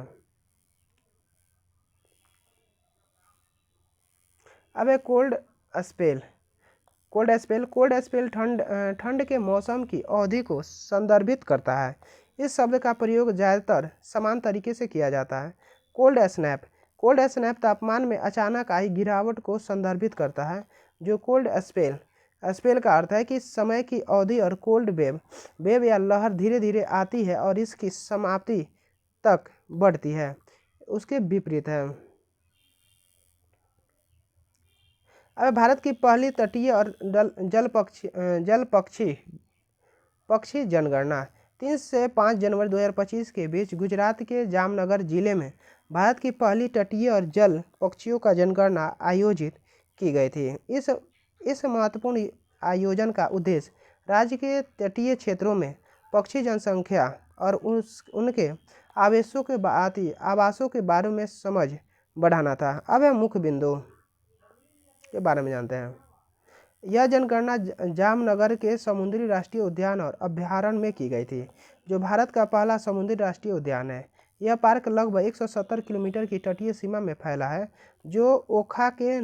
अब है कोल्ड स्पेल। कोल्ड स्पेल ठंड के मौसम की अवधि को संदर्भित करता है। इस शब्द का प्रयोग ज़्यादातर समान तरीके से किया जाता है। कोल्ड स्नैप तापमान में अचानक आई गिरावट को संदर्भित करता है। जो कोल्ड स्पेल का अर्थ है कि समय की अवधि और कोल्ड वेव या लहर धीरे धीरे आती है और इसकी समाप्ति तक बढ़ती है, उसके विपरीत है। अब भारत की पहली तटीय और जल पक्षी जनगणना 3 से 5 जनवरी 2025 के बीच गुजरात के जामनगर जिले में भारत की पहली तटीय और जल पक्षियों का जनगणना आयोजित की गई थी। इस महत्वपूर्ण आयोजन का उद्देश्य राज्य के तटीय क्षेत्रों में पक्षी जनसंख्या और उनके आवासों के बारे में समझ बढ़ाना था। अब है मुख्य बिंदु के बारे में जानते हैं। यह जनगणना जामनगर के समुद्री राष्ट्रीय उद्यान और अभ्यारण्य में की गई थी, जो भारत का पहला समुद्री राष्ट्रीय उद्यान है। यह पार्क लगभग 170 किलोमीटर की तटीय सीमा में फैला है, जो ओखा के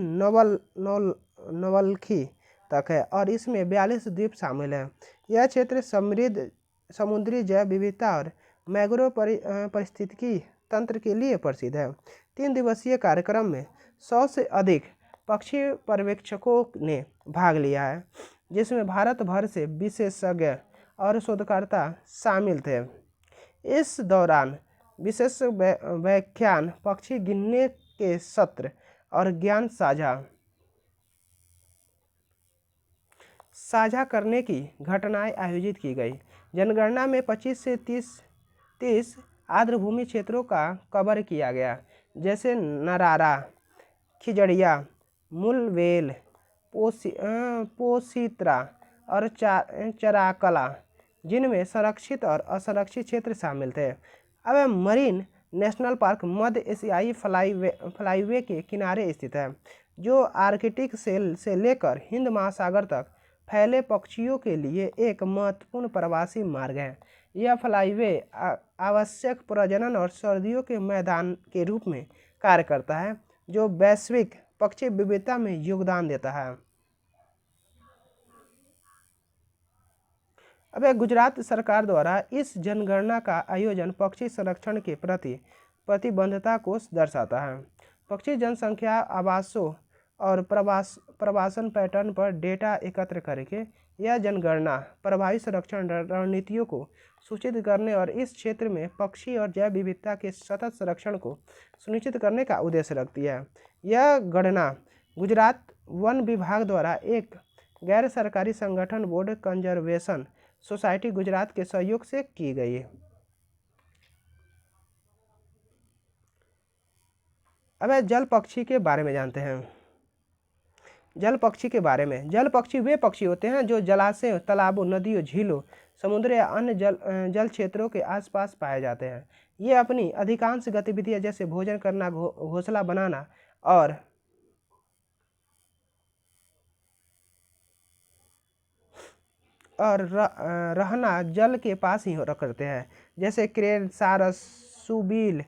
नवलखी तक है और इसमें 42 द्वीप शामिल हैं। यह क्षेत्र समृद्ध समुद्री जैव विविधता और मैंग्रोव पारिस्थितिकी तंत्र के लिए प्रसिद्ध है। 3 दिवसीय कार्यक्रम में 100 से अधिक पक्षी पर्यवेक्षकों ने भाग लिया है, जिसमें भारत भर से विशेषज्ञ और शोधकर्ता शामिल थे। इस दौरान विशेष व्याख्यान, पक्षी गिनने के सत्र और ज्ञान साझा करने की घटनाएं आयोजित की गई। जनगणना में 25 से 30 आर्द्रभूमि क्षेत्रों का कवर किया गया, जैसे नरारा, खिजड़िया, मुलवेल, पोसित्रा और चराकला, जिनमें संरक्षित और असंरक्षित क्षेत्र शामिल थे। अब मरीन नेशनल पार्क मध्य एशियाई फ्लाईवे के किनारे स्थित है, जो आर्कटिक से लेकर हिंद महासागर तक फैले पक्षियों के लिए एक महत्वपूर्ण प्रवासी मार्ग है। यह फ्लाईवे आवश्यक प्रजनन और सर्दियों के मैदान के रूप में कार्य करता है, जो वैश्विक पक्षी विविधता में योगदान देता है। अब गुजरात सरकार द्वारा इस जनगणना का आयोजन पक्षी संरक्षण के प्रति प्रतिबद्धता को दर्शाता है। पक्षी जनसंख्या, आवासों और प्रवासन पैटर्न पर डेटा एकत्र करके यह जनगणना प्रभावी संरक्षण रणनीतियों को सूचित करने और इस क्षेत्र में पक्षी और जैव विविधता के सतत संरक्षण को सुनिश्चित करने का उद्देश्य रखती है। यह गणना गुजरात वन विभाग द्वारा एक गैर सरकारी संगठन बोर्ड कंजर्वेशन सोसाइटी गुजरात के सहयोग से की गई है। अब जल पक्षी के बारे में जानते हैं। जल पक्षी के बारे में, जल पक्षी वे पक्षी होते हैं जो जलाशयों, तालाबों, नदियों, झीलों, समुद्र या अन्य जल क्षेत्रों के आसपास पाए जाते हैं। ये अपनी अधिकांश गतिविधियां जैसे भोजन करना, घोंसला बनाना और रहना जल के पास ही करते हैं, जैसे क्रेन, सारस, सुबील,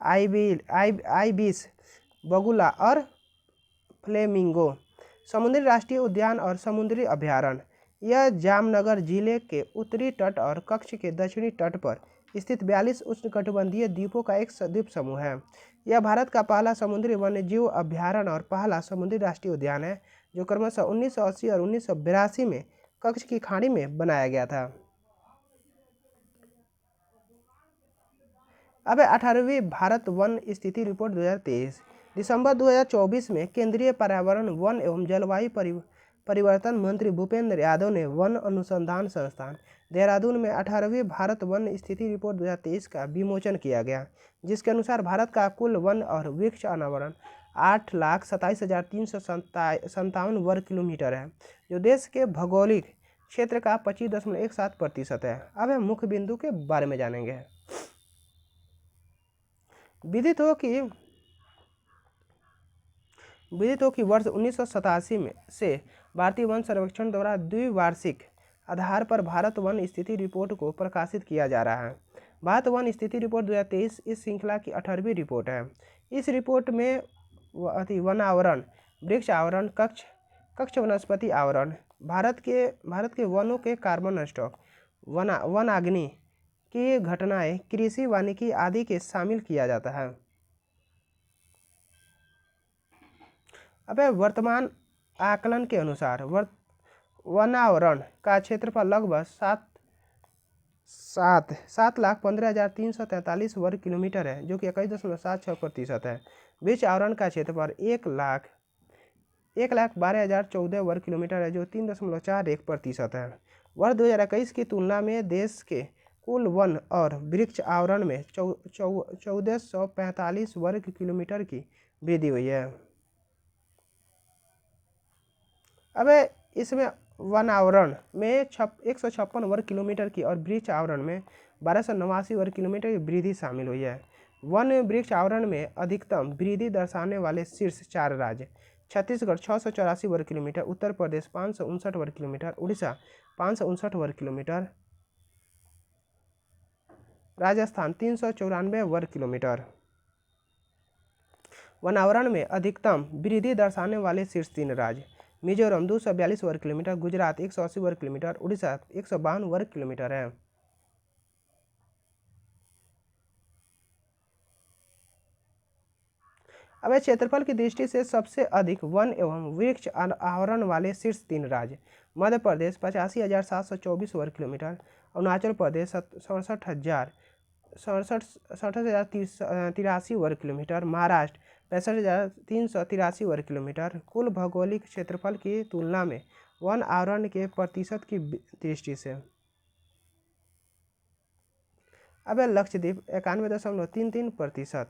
आइबिस, बगुला और फ्लेमिंगो। समुद्री राष्ट्रीय उद्यान और समुद्री अभयारण्य, यह जामनगर जिले के उत्तरी तट और कच्छ के दक्षिणी तट पर स्थित 42 उष्णकटिबंधीय द्वीपों का एक द्वीप समूह है। यह भारत का पहला समुद्री वन्यजीव अभयारण्य और पहला समुद्री राष्ट्रीय उद्यान है, जो क्रमशः 1980 और 1982 में कच्छ की खाड़ी में बनाया गया था। अब 18वीं भारत वन स्थिति रिपोर्ट 2023 दिसंबर 2024 में केंद्रीय पर्यावरण, वन एवं जलवायु परिवर्तन मंत्री भूपेंद्र यादव ने वन अनुसंधान संस्थान देहरादून में 18वीं भारत वन स्थिति रिपोर्ट 2023 का विमोचन किया गया, जिसके अनुसार भारत का कुल वन और वृक्ष अनावरण 8,27,357 वर्ग किलोमीटर है, जो देश के भौगोलिक क्षेत्र का 25.17% है। अब हम मुख्य बिंदु के बारे में जानेंगे। विदित हो कि वर्ष 1987 में से भारतीय वन सर्वेक्षण द्वारा द्विवार्षिक आधार पर भारत वन स्थिति रिपोर्ट को प्रकाशित किया जा रहा है। भारत वन स्थिति रिपोर्ट 2023 इस श्रृंखला की 18वीं रिपोर्ट है। इस रिपोर्ट में वन आवरण, वृक्ष आवरण, कक्ष वनस्पति आवरण, भारत के वनों के कार्बन स्टॉक, वनाग्नि की घटनाएं, कृषि, वानिकी आदि के शामिल किया जाता है। अब वर्तमान आकलन के अनुसार वनावरण का क्षेत्रफल लगभग 7,15,343 वर्ग किलोमीटर है, जो कि 21.76% है। वृक्ष आवरण का क्षेत्रफल 1,12,014 वर्ग किलोमीटर है, जो 3.41% है। वर्ष 2021 की तुलना में देश के कुल वन और वृक्ष आवरण में 1445 वर्ग किलोमीटर की वृद्धि हुई है। अब इसमें वन आवरण में 156 वर्ग किलोमीटर की और वृक्ष आवरण में 1289 वर्ग किलोमीटर की वृद्धि शामिल हुई है। वन वृक्ष आवरण में अधिकतम वृद्धि दर्शाने वाले शीर्ष 4 राज्य: छत्तीसगढ़ 684 वर्ग किलोमीटर, उत्तर प्रदेश 559 वर्ग किलोमीटर, उड़ीसा 559 वर्ग किलोमीटर, राजस्थान 394 वर्ग किलोमीटर। वनावरण में अधिकतम वृद्धि दर्शाने वाले शीर्ष 3 राज्य: मिजोरम 242 वर्ग किलोमीटर, गुजरात 180 वर्ग किलोमीटर, उड़ीसा 152 वर्ग किलोमीटर है। अब क्षेत्रफल की दृष्टि से सबसे अधिक वन एवं वृक्ष आवरण वाले शीर्ष 3 राज्य: मध्य प्रदेश 85,724 वर्ग किलोमीटर, अरुणाचल प्रदेश 67,83 वर्ग किलोमीटर, महाराष्ट्र 65,383 वर्ग किलोमीटर। कुल भौगोलिक क्षेत्रफल की तुलना में वन आवरण के प्रतिशत की दृष्टि से अब लक्षद्वीप 91.33%,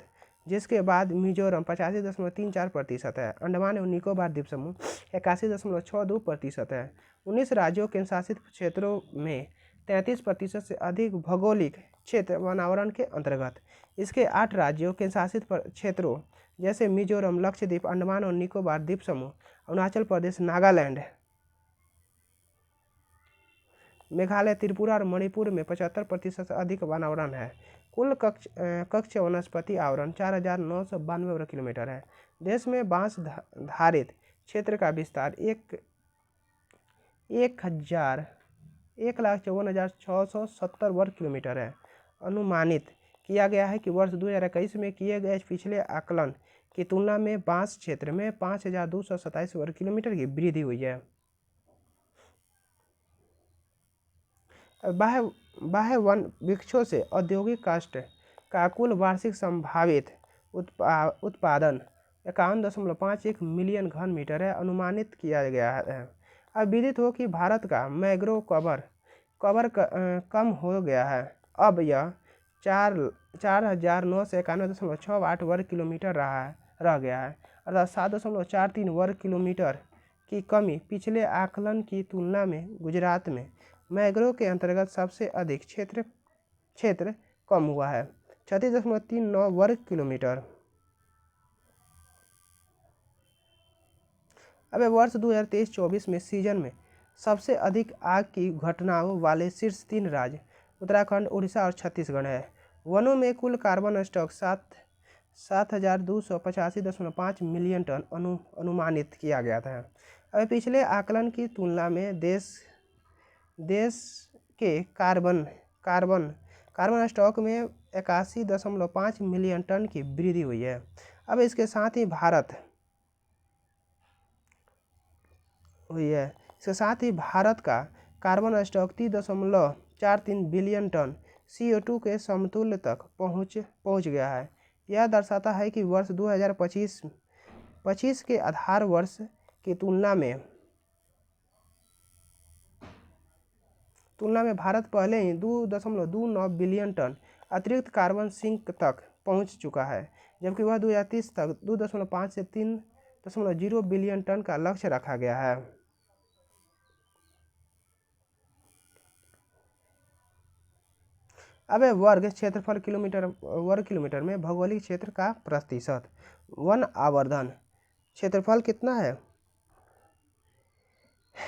जिसके बाद मिजोरम 85.34% है। अंडमान एवं निकोबार द्वीप समूह 81.62% है। 19 राज्यों के शासित क्षेत्रों में 33% से अधिक भौगोलिक क्षेत्र वनावरण के अंतर्गत। इसके 8 राज्यों के शासित क्षेत्रों जैसे मिजोरम, लक्षद्वीप, अंडमान और निकोबार द्वीप समूह, अरुणाचल प्रदेश, नागालैंड, मेघालय, त्रिपुरा और मणिपुर में 75% से अधिक वनावरण है। कुल कक्ष वनस्पति आवरण 4,992 वर्ग किलोमीटर है। देश में बांस धारित क्षेत्र का विस्तार 1,54,670 वर्ग किलोमीटर है। अनुमानित किया गया है कि वर्ष 2021 में किए गए पिछले आकलन की तुलना में बांस क्षेत्र में 5,227 वर्ग किलोमीटर की वृद्धि हुई है। बाह्य वन वृक्षों से औद्योगिक काष्ठ का कुल वार्षिक संभावित उत्पादन 51.51 मिलियन घन मीटर है, अनुमानित किया गया है। अब विदित हो कि भारत का मैंग्रोव कवर कम हो गया है। अब यह 4,991.68 वर्ग किलोमीटर रह गया है, अर्थात 7.43 वर्ग किलोमीटर की कमी। पिछले आकलन की तुलना में गुजरात में मैंग्रोव के अंतर्गत सबसे अधिक क्षेत्र कम हुआ है, 36.39 वर्ग किलोमीटर। अब वर्ष 2023-24 में सीजन में सबसे अधिक आग की घटनाओं वाले शीर्ष 3 राज्य उत्तराखंड, उड़ीसा और छत्तीसगढ़ है। वनों में कुल कार्बन स्टॉक 7,285.5 मिलियन टन अनुमानित किया गया था। अब पिछले आकलन की तुलना में देश के कार्बन स्टॉक में 81.5 मिलियन टन की वृद्धि हुई है। अब इसके साथ ही भारत का carbon stock 30.43 billion ton CO2 के समतुल्य तक पहुंच गया है। यह दर्शाता है कि वर्ष 2025 के आधार वर्ष की तुलना में तुलना में भारत पहले ही 2.29 बिलियन टन अतिरिक्त कार्बन सिंक तक पहुंच चुका है, जबकि वह 2030 तक 2.5 से 3.0 बिलियन टन का लक्ष्य रखा गया है। अब वर्ग किलोमीटर में भौगोलिक क्षेत्र का प्रतिशत। वन आवर्धन क्षेत्रफल कितना है?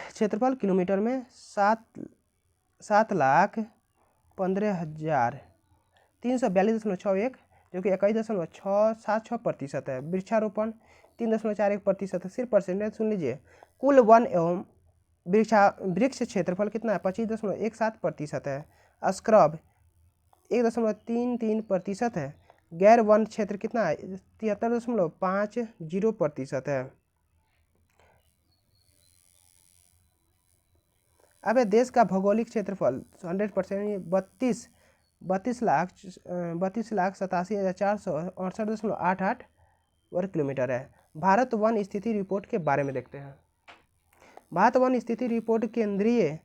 क्षेत्रफल किलोमीटर में 7,15,342.61, जो कि 21.676% है। वृक्षारोपण 3.41% है। सिर्फ परसेंटेज सुन लीजिए। कुल वन एवं वृक्ष क्षेत्रफल कितना है? 25.17% है। स्क्रब 1.33% है। गैर वन क्षेत्र कितना है? 73.50% है। अब देश का भौगोलिक क्षेत्रफल 100% 32,87,468 वर्ग किलोमीटर है। भारत वन स्थिति रिपोर्ट के बारे में देखते हैं। भारत वन स्थिति रिपोर्ट केंद्रीय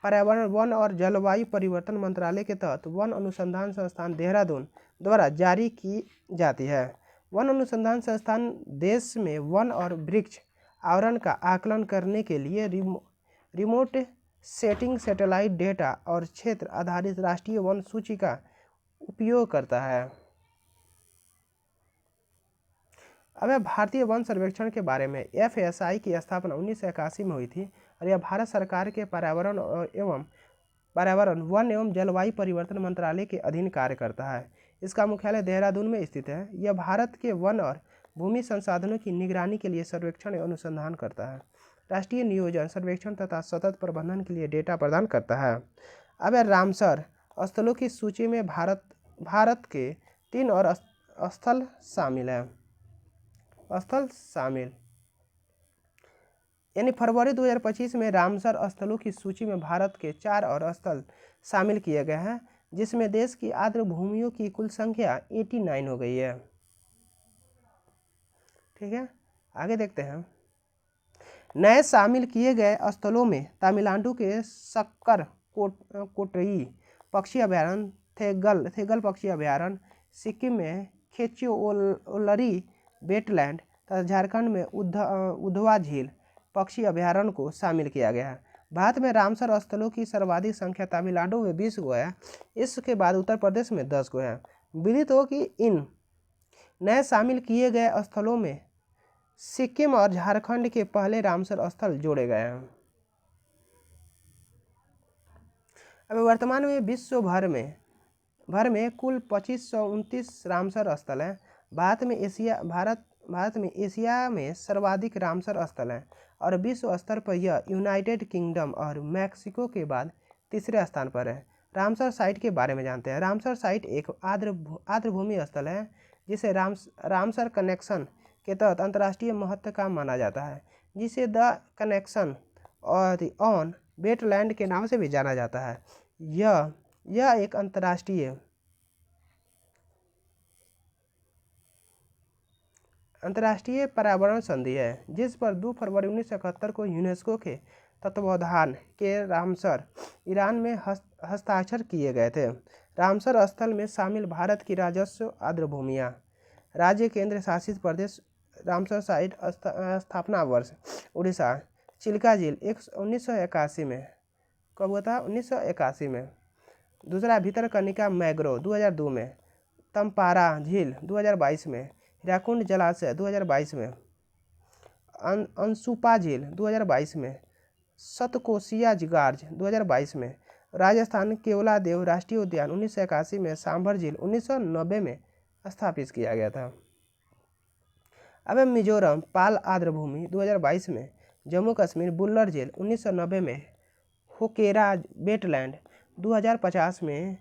पर्यावरण, वन और जलवायु परिवर्तन मंत्रालय के तहत वन अनुसंधान संस्थान देहरादून द्वारा जारी की जाती है। वन अनुसंधान संस्थान देश में वन और वृक्ष आवरण का आकलन करने के लिए रिमोट सेटिंग, सैटेलाइट डेटा और क्षेत्र आधारित राष्ट्रीय वन सूची का उपयोग करता है। अब भारतीय वन सर्वेक्षण के बारे में। FSI की स्थापना 1981 में हुई थी और यह भारत सरकार के पर्यावरण, वन एवं जलवायु परिवर्तन मंत्रालय के अधीन कार्य करता है। इसका मुख्यालय देहरादून में स्थित है। यह भारत के वन और भूमि संसाधनों की निगरानी के लिए सर्वेक्षण एवं अनुसंधान करता है। राष्ट्रीय नियोजन, सर्वेक्षण तथा सतत प्रबंधन के लिए डेटा प्रदान करता है। अब रामसर स्थलों की सूची में भारत के 3 और स्थल शामिल है। यानी फरवरी 2025 में रामसर स्थलों की सूची में भारत के 4 और स्थल शामिल किए गए हैं, जिसमें देश की आर्द्र भूमियों की कुल संख्या 89 हो गई है। ठीक है, आगे देखते हैं। नए शामिल किए गए स्थलों में तमिलनाडु के सक्कर कोटई पक्षी अभयारण्य, थेगल पक्षी अभयारण्य, सिक्किम में खेचियोलरी वेटलैंड तथा झारखंड में उधवा झील पक्षी अभयारण्य को शामिल किया गया है। भारत में रामसर स्थलों की सर्वाधिक संख्या तमिलनाडु में 20 गो है। इसके बाद उत्तर प्रदेश में 10 गो है। विदित हो कि इन नए शामिल किए गए स्थलों में सिक्किम और झारखंड के पहले रामसर स्थल जोड़े गए हैं। अब वर्तमान में विश्व भर में कुल 2529 रामसर स्थल हैं। भारत में एशिया में सर्वाधिक रामसर स्थल हैं और विश्व स्तर पर यह यूनाइटेड किंगडम और मैक्सिको के बाद तीसरे स्थान पर है। रामसर साइट के बारे में जानते हैं। रामसर साइट एक आर्द्र भूमि स्थल है, जिसे रामसर कनेक्शन के तहत अंतर्राष्ट्रीय महत्व का माना जाता है, जिसे द कनेक्शन और ऑन वेटलैंड के नाम से भी जाना जाता है। यह एक अंतर्राष्ट्रीय पर्यावरण संधि है, जिस पर 2 फरवरी 1971 को यूनेस्को के तत्वावधान के रामसर ईरान में हस्ताक्षर किए गए थे। रामसर स्थल में शामिल भारत की राजस्व आर्द्र भूमियाँ। राज्य केंद्र शासित प्रदेश रामसर साइट स्थापना वर्ष। उड़ीसा चिल्का झील 1981 में। कब हुआ था? 1981 में। दूसरा भितरकनिका मैंग्रोव 2002 में। तमपारा झील 2022 में। हीराकुंड जलाशय 2022 में। अंशुपा झील 2022 में। सतकोसिया गार्ज 2022 में। राजस्थान केवलादेव राष्ट्रीय उद्यान 1981 में। सांभर झील 1990 में स्थापित किया गया था। अब मिजोरम पाल आर्द्र भूमि 2022 में। जम्मू कश्मीर बुल्लर झील 1990 में। होकेरा वेटलैंड 2050 में।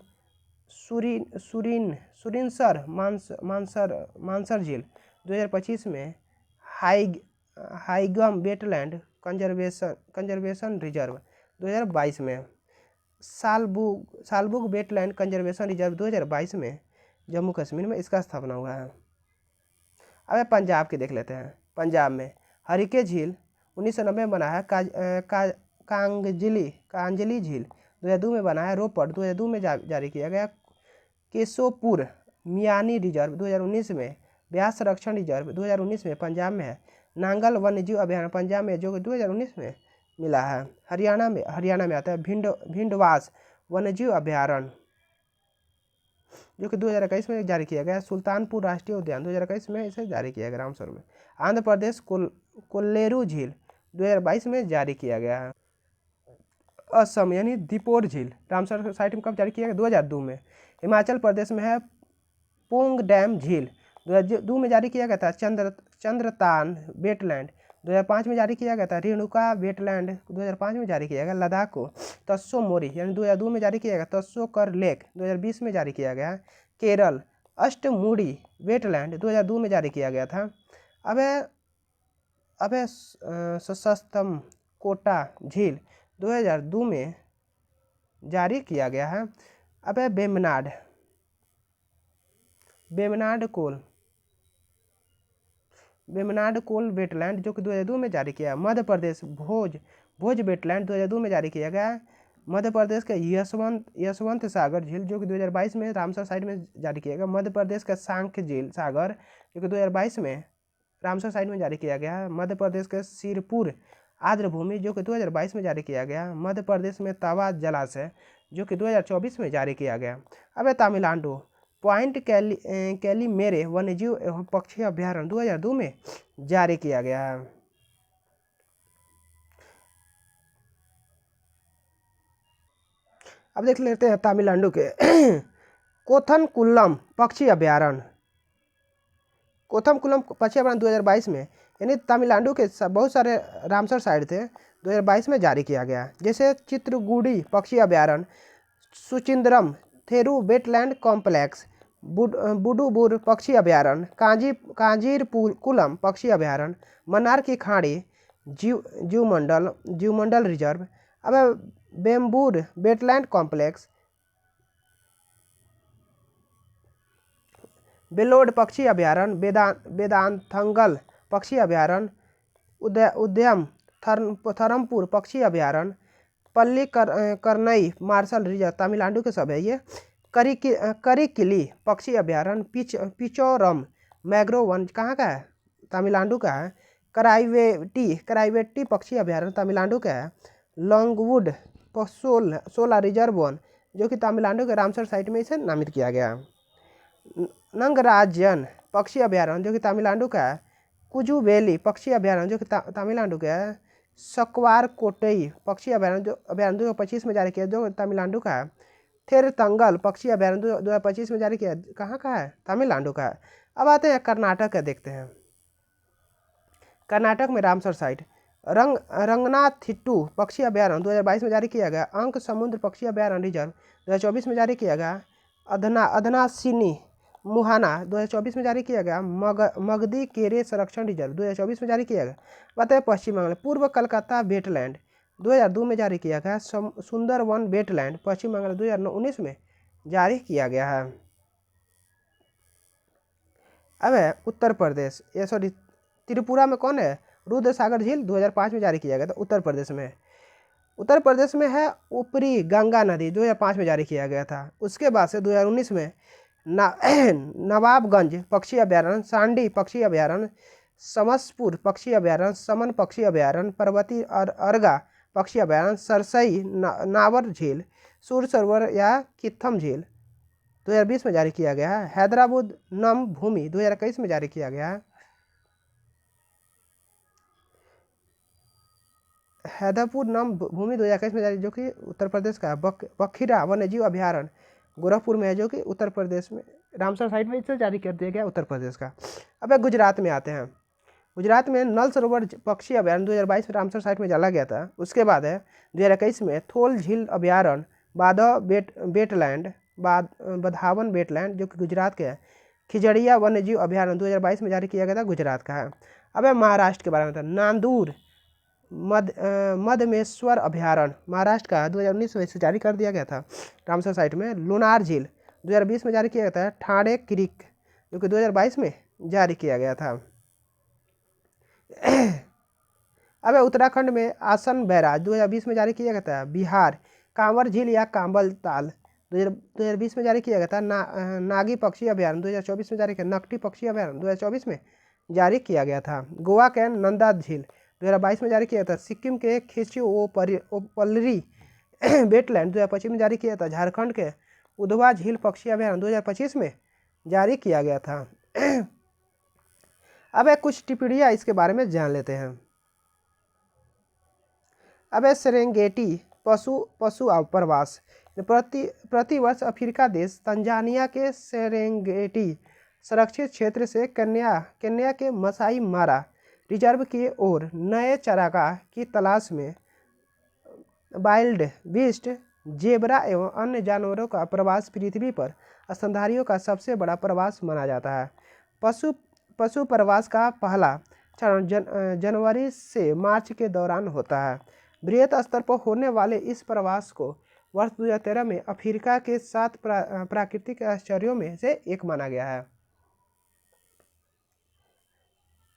सुरिनसर मानसर झील 2025 में। हाइगम वेटलैंड कंजर्वेशन रिजर्व 2022 में। सालबुग वेटलैंड कंजर्वेशन रिजर्व 2022 में जम्मू कश्मीर में इसका स्थापना हुआ है। अब पंजाब के देख लेते हैं। पंजाब में हरिके झील 1990 में बना है। कांजली झील 2002 में बना है। रोपड़ 2002 में जारी किया गया। केशोपुर मियानी रिजर्व 2019 में। ब्यास संरक्षण रिजर्व 2019 में पंजाब में है। नांगल वन्यजीव अभयारण्य पंजाब में, जो कि 2019 में मिला है। हरियाणा में आता है भिंडवास वन्यजीव अभयारण्य, जो कि 2021 में जारी किया गया। सुल्तानपुर राष्ट्रीय उद्यान 2021 में इसे जारी किया गया रामसर में। आंध्र प्रदेश कोल्लेरू झील 2022 में जारी किया गया है। असम यानी दीपोर झील रामसर साइट में कब जारी किया गया? 2002 में। हिमाचल प्रदेश में है पोंग डैम झील 2002 में जारी किया गया था। चंद्रतान वेटलैंड 2005 में जारी किया गया था। रेणुका वेटलैंड 2005 में जारी किया गया। लद्दाख को तस्सो मोरी यानी 2002 में जारी किया गया। तस्सो कर लेक 2020 में जारी किया गया। केरल अष्टमुड़ी वेटलैंड 2002 में जारी किया गया था। अबे सस्तम कोटा झील 2002 में जारी किया गया है। अबे बेमनाड कोल वेटलैंड, जो कि 2002 में जारी किया है। मध्य प्रदेश भोज वेटलैंड 2002 में जारी किया गया। मध्य प्रदेश का यशवंत सागर झील, जो कि 2022 में रामसर साइट में जारी किया गया। मध्य प्रदेश का सांख्य झील सागर, जो कि 2022 में रामसर साइट में जारी किया गया है। मध्य प्रदेश का सिरपुर आर्द्रभूमि, जो कि 2022 में जारी किया गया। मध्य प्रदेश में तवा जलाशय, जो कि 2024 में जारी किया गया। अब तमिलनाडु पॉइंट कैलीमेरे वन्यजीव एवं पक्षी अभ्यारण्य 2002 में जारी किया गया है। अब देख लेते हैं तमिलनाडु के कोथनकुल्लम पक्षी अभ्यारण्य। कोथमकुलम पक्षी अभ्यारण्य 2022 में, यानी तमिलनाडु के बहुत सारे रामसर साइट थे, 2022 में जारी किया गया। जैसे चित्रगुड़ी पक्षी अभ्यारण्य, सुचिंद्रम थेरू वेटलैंड कॉम्प्लेक्स, बुडुबुर पक्षी अभ्यारण्य, कांजीरकुलम पक्षी अभ्यारण्य, मन्नार की खाड़ी जीवमंडल रिजर्व। अब बेम्बूर वेटलैंड कॉम्प्लेक्स, बेलोड पक्षी अभ्यारण्य, वेदांथंगल पक्षी अभ्यारण्य, उद्यम थरमपुर पक्षी अभ्यारण्य, पल्ली करनई मार्शल रिजर्व, तमिलनाडु के सब है ये। करिकिली पक्षी अभ्यारण्य, पिचोरम मैग्रोव वन कहाँ का है? तमिलनाडु का है। कराईवेटी पक्षी अभ्यारण्य तमिलनाडु का है। लॉन्गवुड सोला रिजर्व वन, जो कि तमिलनाडु के रामसर साइट में इसे नामित किया गया। नंगराजन पक्षी अभ्यारण्य, जो कि तमिलनाडु का है। कुजुवेली पक्षी अभ्यारण्य, जो कि तमिलनाडु का है। सकवार कोटई पक्षी अभ्यारण्य 2025 में जारी किया, जो तमिलनाडु का है। थेरतंगल पक्षी अभ्यारण्य 2025 में जारी किया, कहाँ का है? तमिलनाडु का है। अब आते हैं कर्नाटक का, देखते हैं कर्नाटक में रामसर साइट। रंगनाथिट्टू पक्षी अभ्यारण्य 2022 में जारी किया गया। अंक समुद्र पक्षी अभ्यारण्य रिजर्व 2024 में जारी किया गया। अधनासिनी मुहाना 2024 में जारी किया गया। मगधी केरे संरक्षण रिजर्व 2024 में जारी किया गया। बताए पश्चिम बंगाल पूर्व कलकत्ता वेटलैंड 2002 में जारी किया गया। सुंदरवन वेटलैंड पश्चिम बंगाल 2019 में जारी किया गया है। अब है उत्तर प्रदेश, ये सॉरी त्रिपुरा में कौन है? रुद्र सागर झील 2005 में जारी किया गया था। उत्तर प्रदेश में है ऊपरी गंगा नदी 2005 में जारी किया गया था। उसके बाद से 2019 में नवाबगंज पक्षी अभ्यारण्य, सांडी पक्षी अभ्यारण्य, समसपुर पक्षी अभ्यारण्य, समन पक्षी अभ्यारण्य, पर्वती अर्गा पक्षी अभ्यारण्य, सरसई नावर झील, सूर सरोवर या कित्थम झील 2020 में जारी किया गया है। हैदराबाद नम भूमि 2021 में जारी किया गया है। हैदरपुर नम भूमि 2021 में जारी, जो कि उत्तर प्रदेश का है। बखिरा वन्यजीव अभ्यारण्य गोरखपुर में है, जो कि उत्तर प्रदेश में रामसर साइट में इसे जारी कर दिया गया उत्तर प्रदेश का। अब गुजरात में आते हैं। गुजरात में नल सरोवर पक्षी अभ्यारण्य 2022 में रामसर साइट में डाला गया था। उसके बाद है 2021 में थोल झील अभ्यारण्य, बधावन वेटलैंड, जो कि गुजरात के है। खिजड़िया वन्यजीव अभ्यारण्य 2022 में जारी किया गया था, गुजरात का है। अब महाराष्ट्र के बारे में था। नांदूर मधमेश्वर अभ्यारण्य महाराष्ट्र का 2019 में इसे जारी कर दिया गया था रामसर साइट में। लुनार झील 2020 में जारी किया गया था। ठाणे क्रीक, जो कि 2022 में जारी किया गया था। अब उत्तराखंड में आसन बैराज 2020 में जारी किया गया था। बिहार कांवर झील या कांबल ताल 2020 में जारी किया गया था। नागी पक्षी अभ्यारण्य 2024 में जारी किया। नकटी पक्षी अभ्यारण्य 2024 में जारी किया गया था। गोवा के नंदा झील 2022 में जारी किया था। सिक्किम के खिचियोपल्ली वेटलैंड 2025 में जारी किया था। झारखंड के उधवा झील पक्षी अभ्यारण्य 2025 में जारी किया गया था। अब कुछ टिप्पणियाँ इसके बारे में जान लेते हैं। अब सेरेंगेटी पशु प्रवास प्रतिवर्ष अफ्रीका देश तंजानिया के सेरेंगेटी संरक्षित क्षेत्र से केन्या के मसाई मारा रिजर्व की ओर नए चारागाह की तलाश में वाइल्ड बीस्ट, जेबरा एवं अन्य जानवरों का प्रवास पृथ्वी पर स्तनधारियों का सबसे बड़ा प्रवास माना जाता है। पशु प्रवास का पहला चरण जनवरी से मार्च के दौरान होता है। बृहत स्तर पर होने वाले इस प्रवास को वर्ष 2013 में अफ्रीका के 7 प्राकृतिक आश्चर्यों में से एक माना गया है।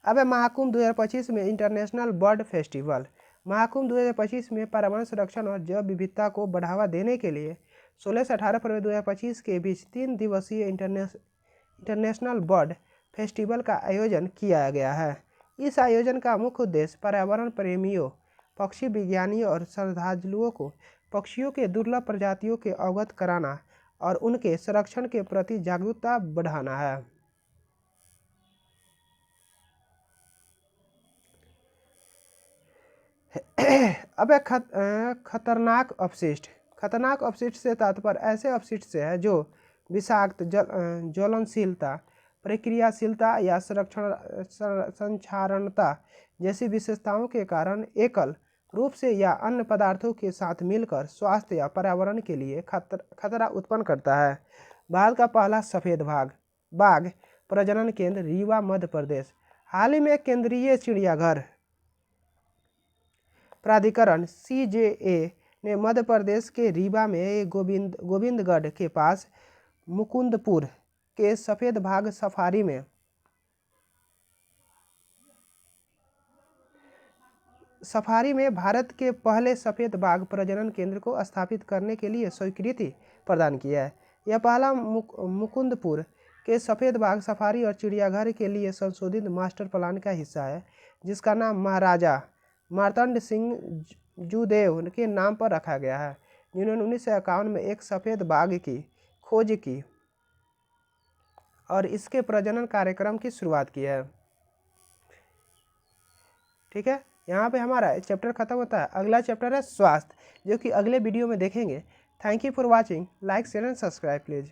अब महाकुंभ 2025 में इंटरनेशनल बर्ड फेस्टिवल। महाकुंभ 2025 में पर्यावरण संरक्षण और जैव विविधता को बढ़ावा देने के लिए 16 से 18 फरवरी 2025 के बीच 3 दिवसीय इंटरनेशनल बर्ड फेस्टिवल का आयोजन किया गया है। इस आयोजन का मुख्य उद्देश्य पर्यावरण प्रेमियों, पक्षी विज्ञानियों और श्रद्धालुओं को पक्षियों के दुर्लभ प्रजातियों के अवगत कराना और उनके संरक्षण के प्रति जागरूकता बढ़ाना है। अब खतरनाक अपशिष्ट। खतरनाक अपशिष्ट से तात्पर्य ऐसे अपशिष्ट से है जो विषाक्त, ज्वलनशीलता, प्रक्रियाशीलता या संक्षारणता जैसी विशेषताओं के कारण एकल रूप से या अन्य पदार्थों के साथ मिलकर स्वास्थ्य या पर्यावरण के लिए खतरा उत्पन्न करता है। भारत का पहला सफ़ेद बाघ प्रजनन केंद्र रीवा, मध्य प्रदेश। हाल ही में केंद्रीय चिड़ियाघर प्राधिकरण CJA ने मध्य प्रदेश के रीवा में गोविंदगढ़ के पास मुकुंदपुर के सफ़ेद बाघ सफारी में भारत के पहले सफ़ेद बाघ प्रजनन केंद्र को स्थापित करने के लिए स्वीकृति प्रदान किया है। यह पहला मुकुंदपुर के सफ़ेद बाघ सफारी और चिड़ियाघर के लिए संशोधित मास्टर प्लान का हिस्सा है, जिसका नाम महाराजा मार्तंड सिंह जूदेव के नाम पर रखा गया है, जिन्होंने 1951 में एक सफ़ेद बाघ की खोज की और इसके प्रजनन कार्यक्रम की शुरुआत की है। ठीक है, यहाँ पे हमारा चैप्टर खत्म होता है। अगला चैप्टर है स्वास्थ्य, जो कि अगले वीडियो में देखेंगे। Thank you for watching. Like, share and subscribe please.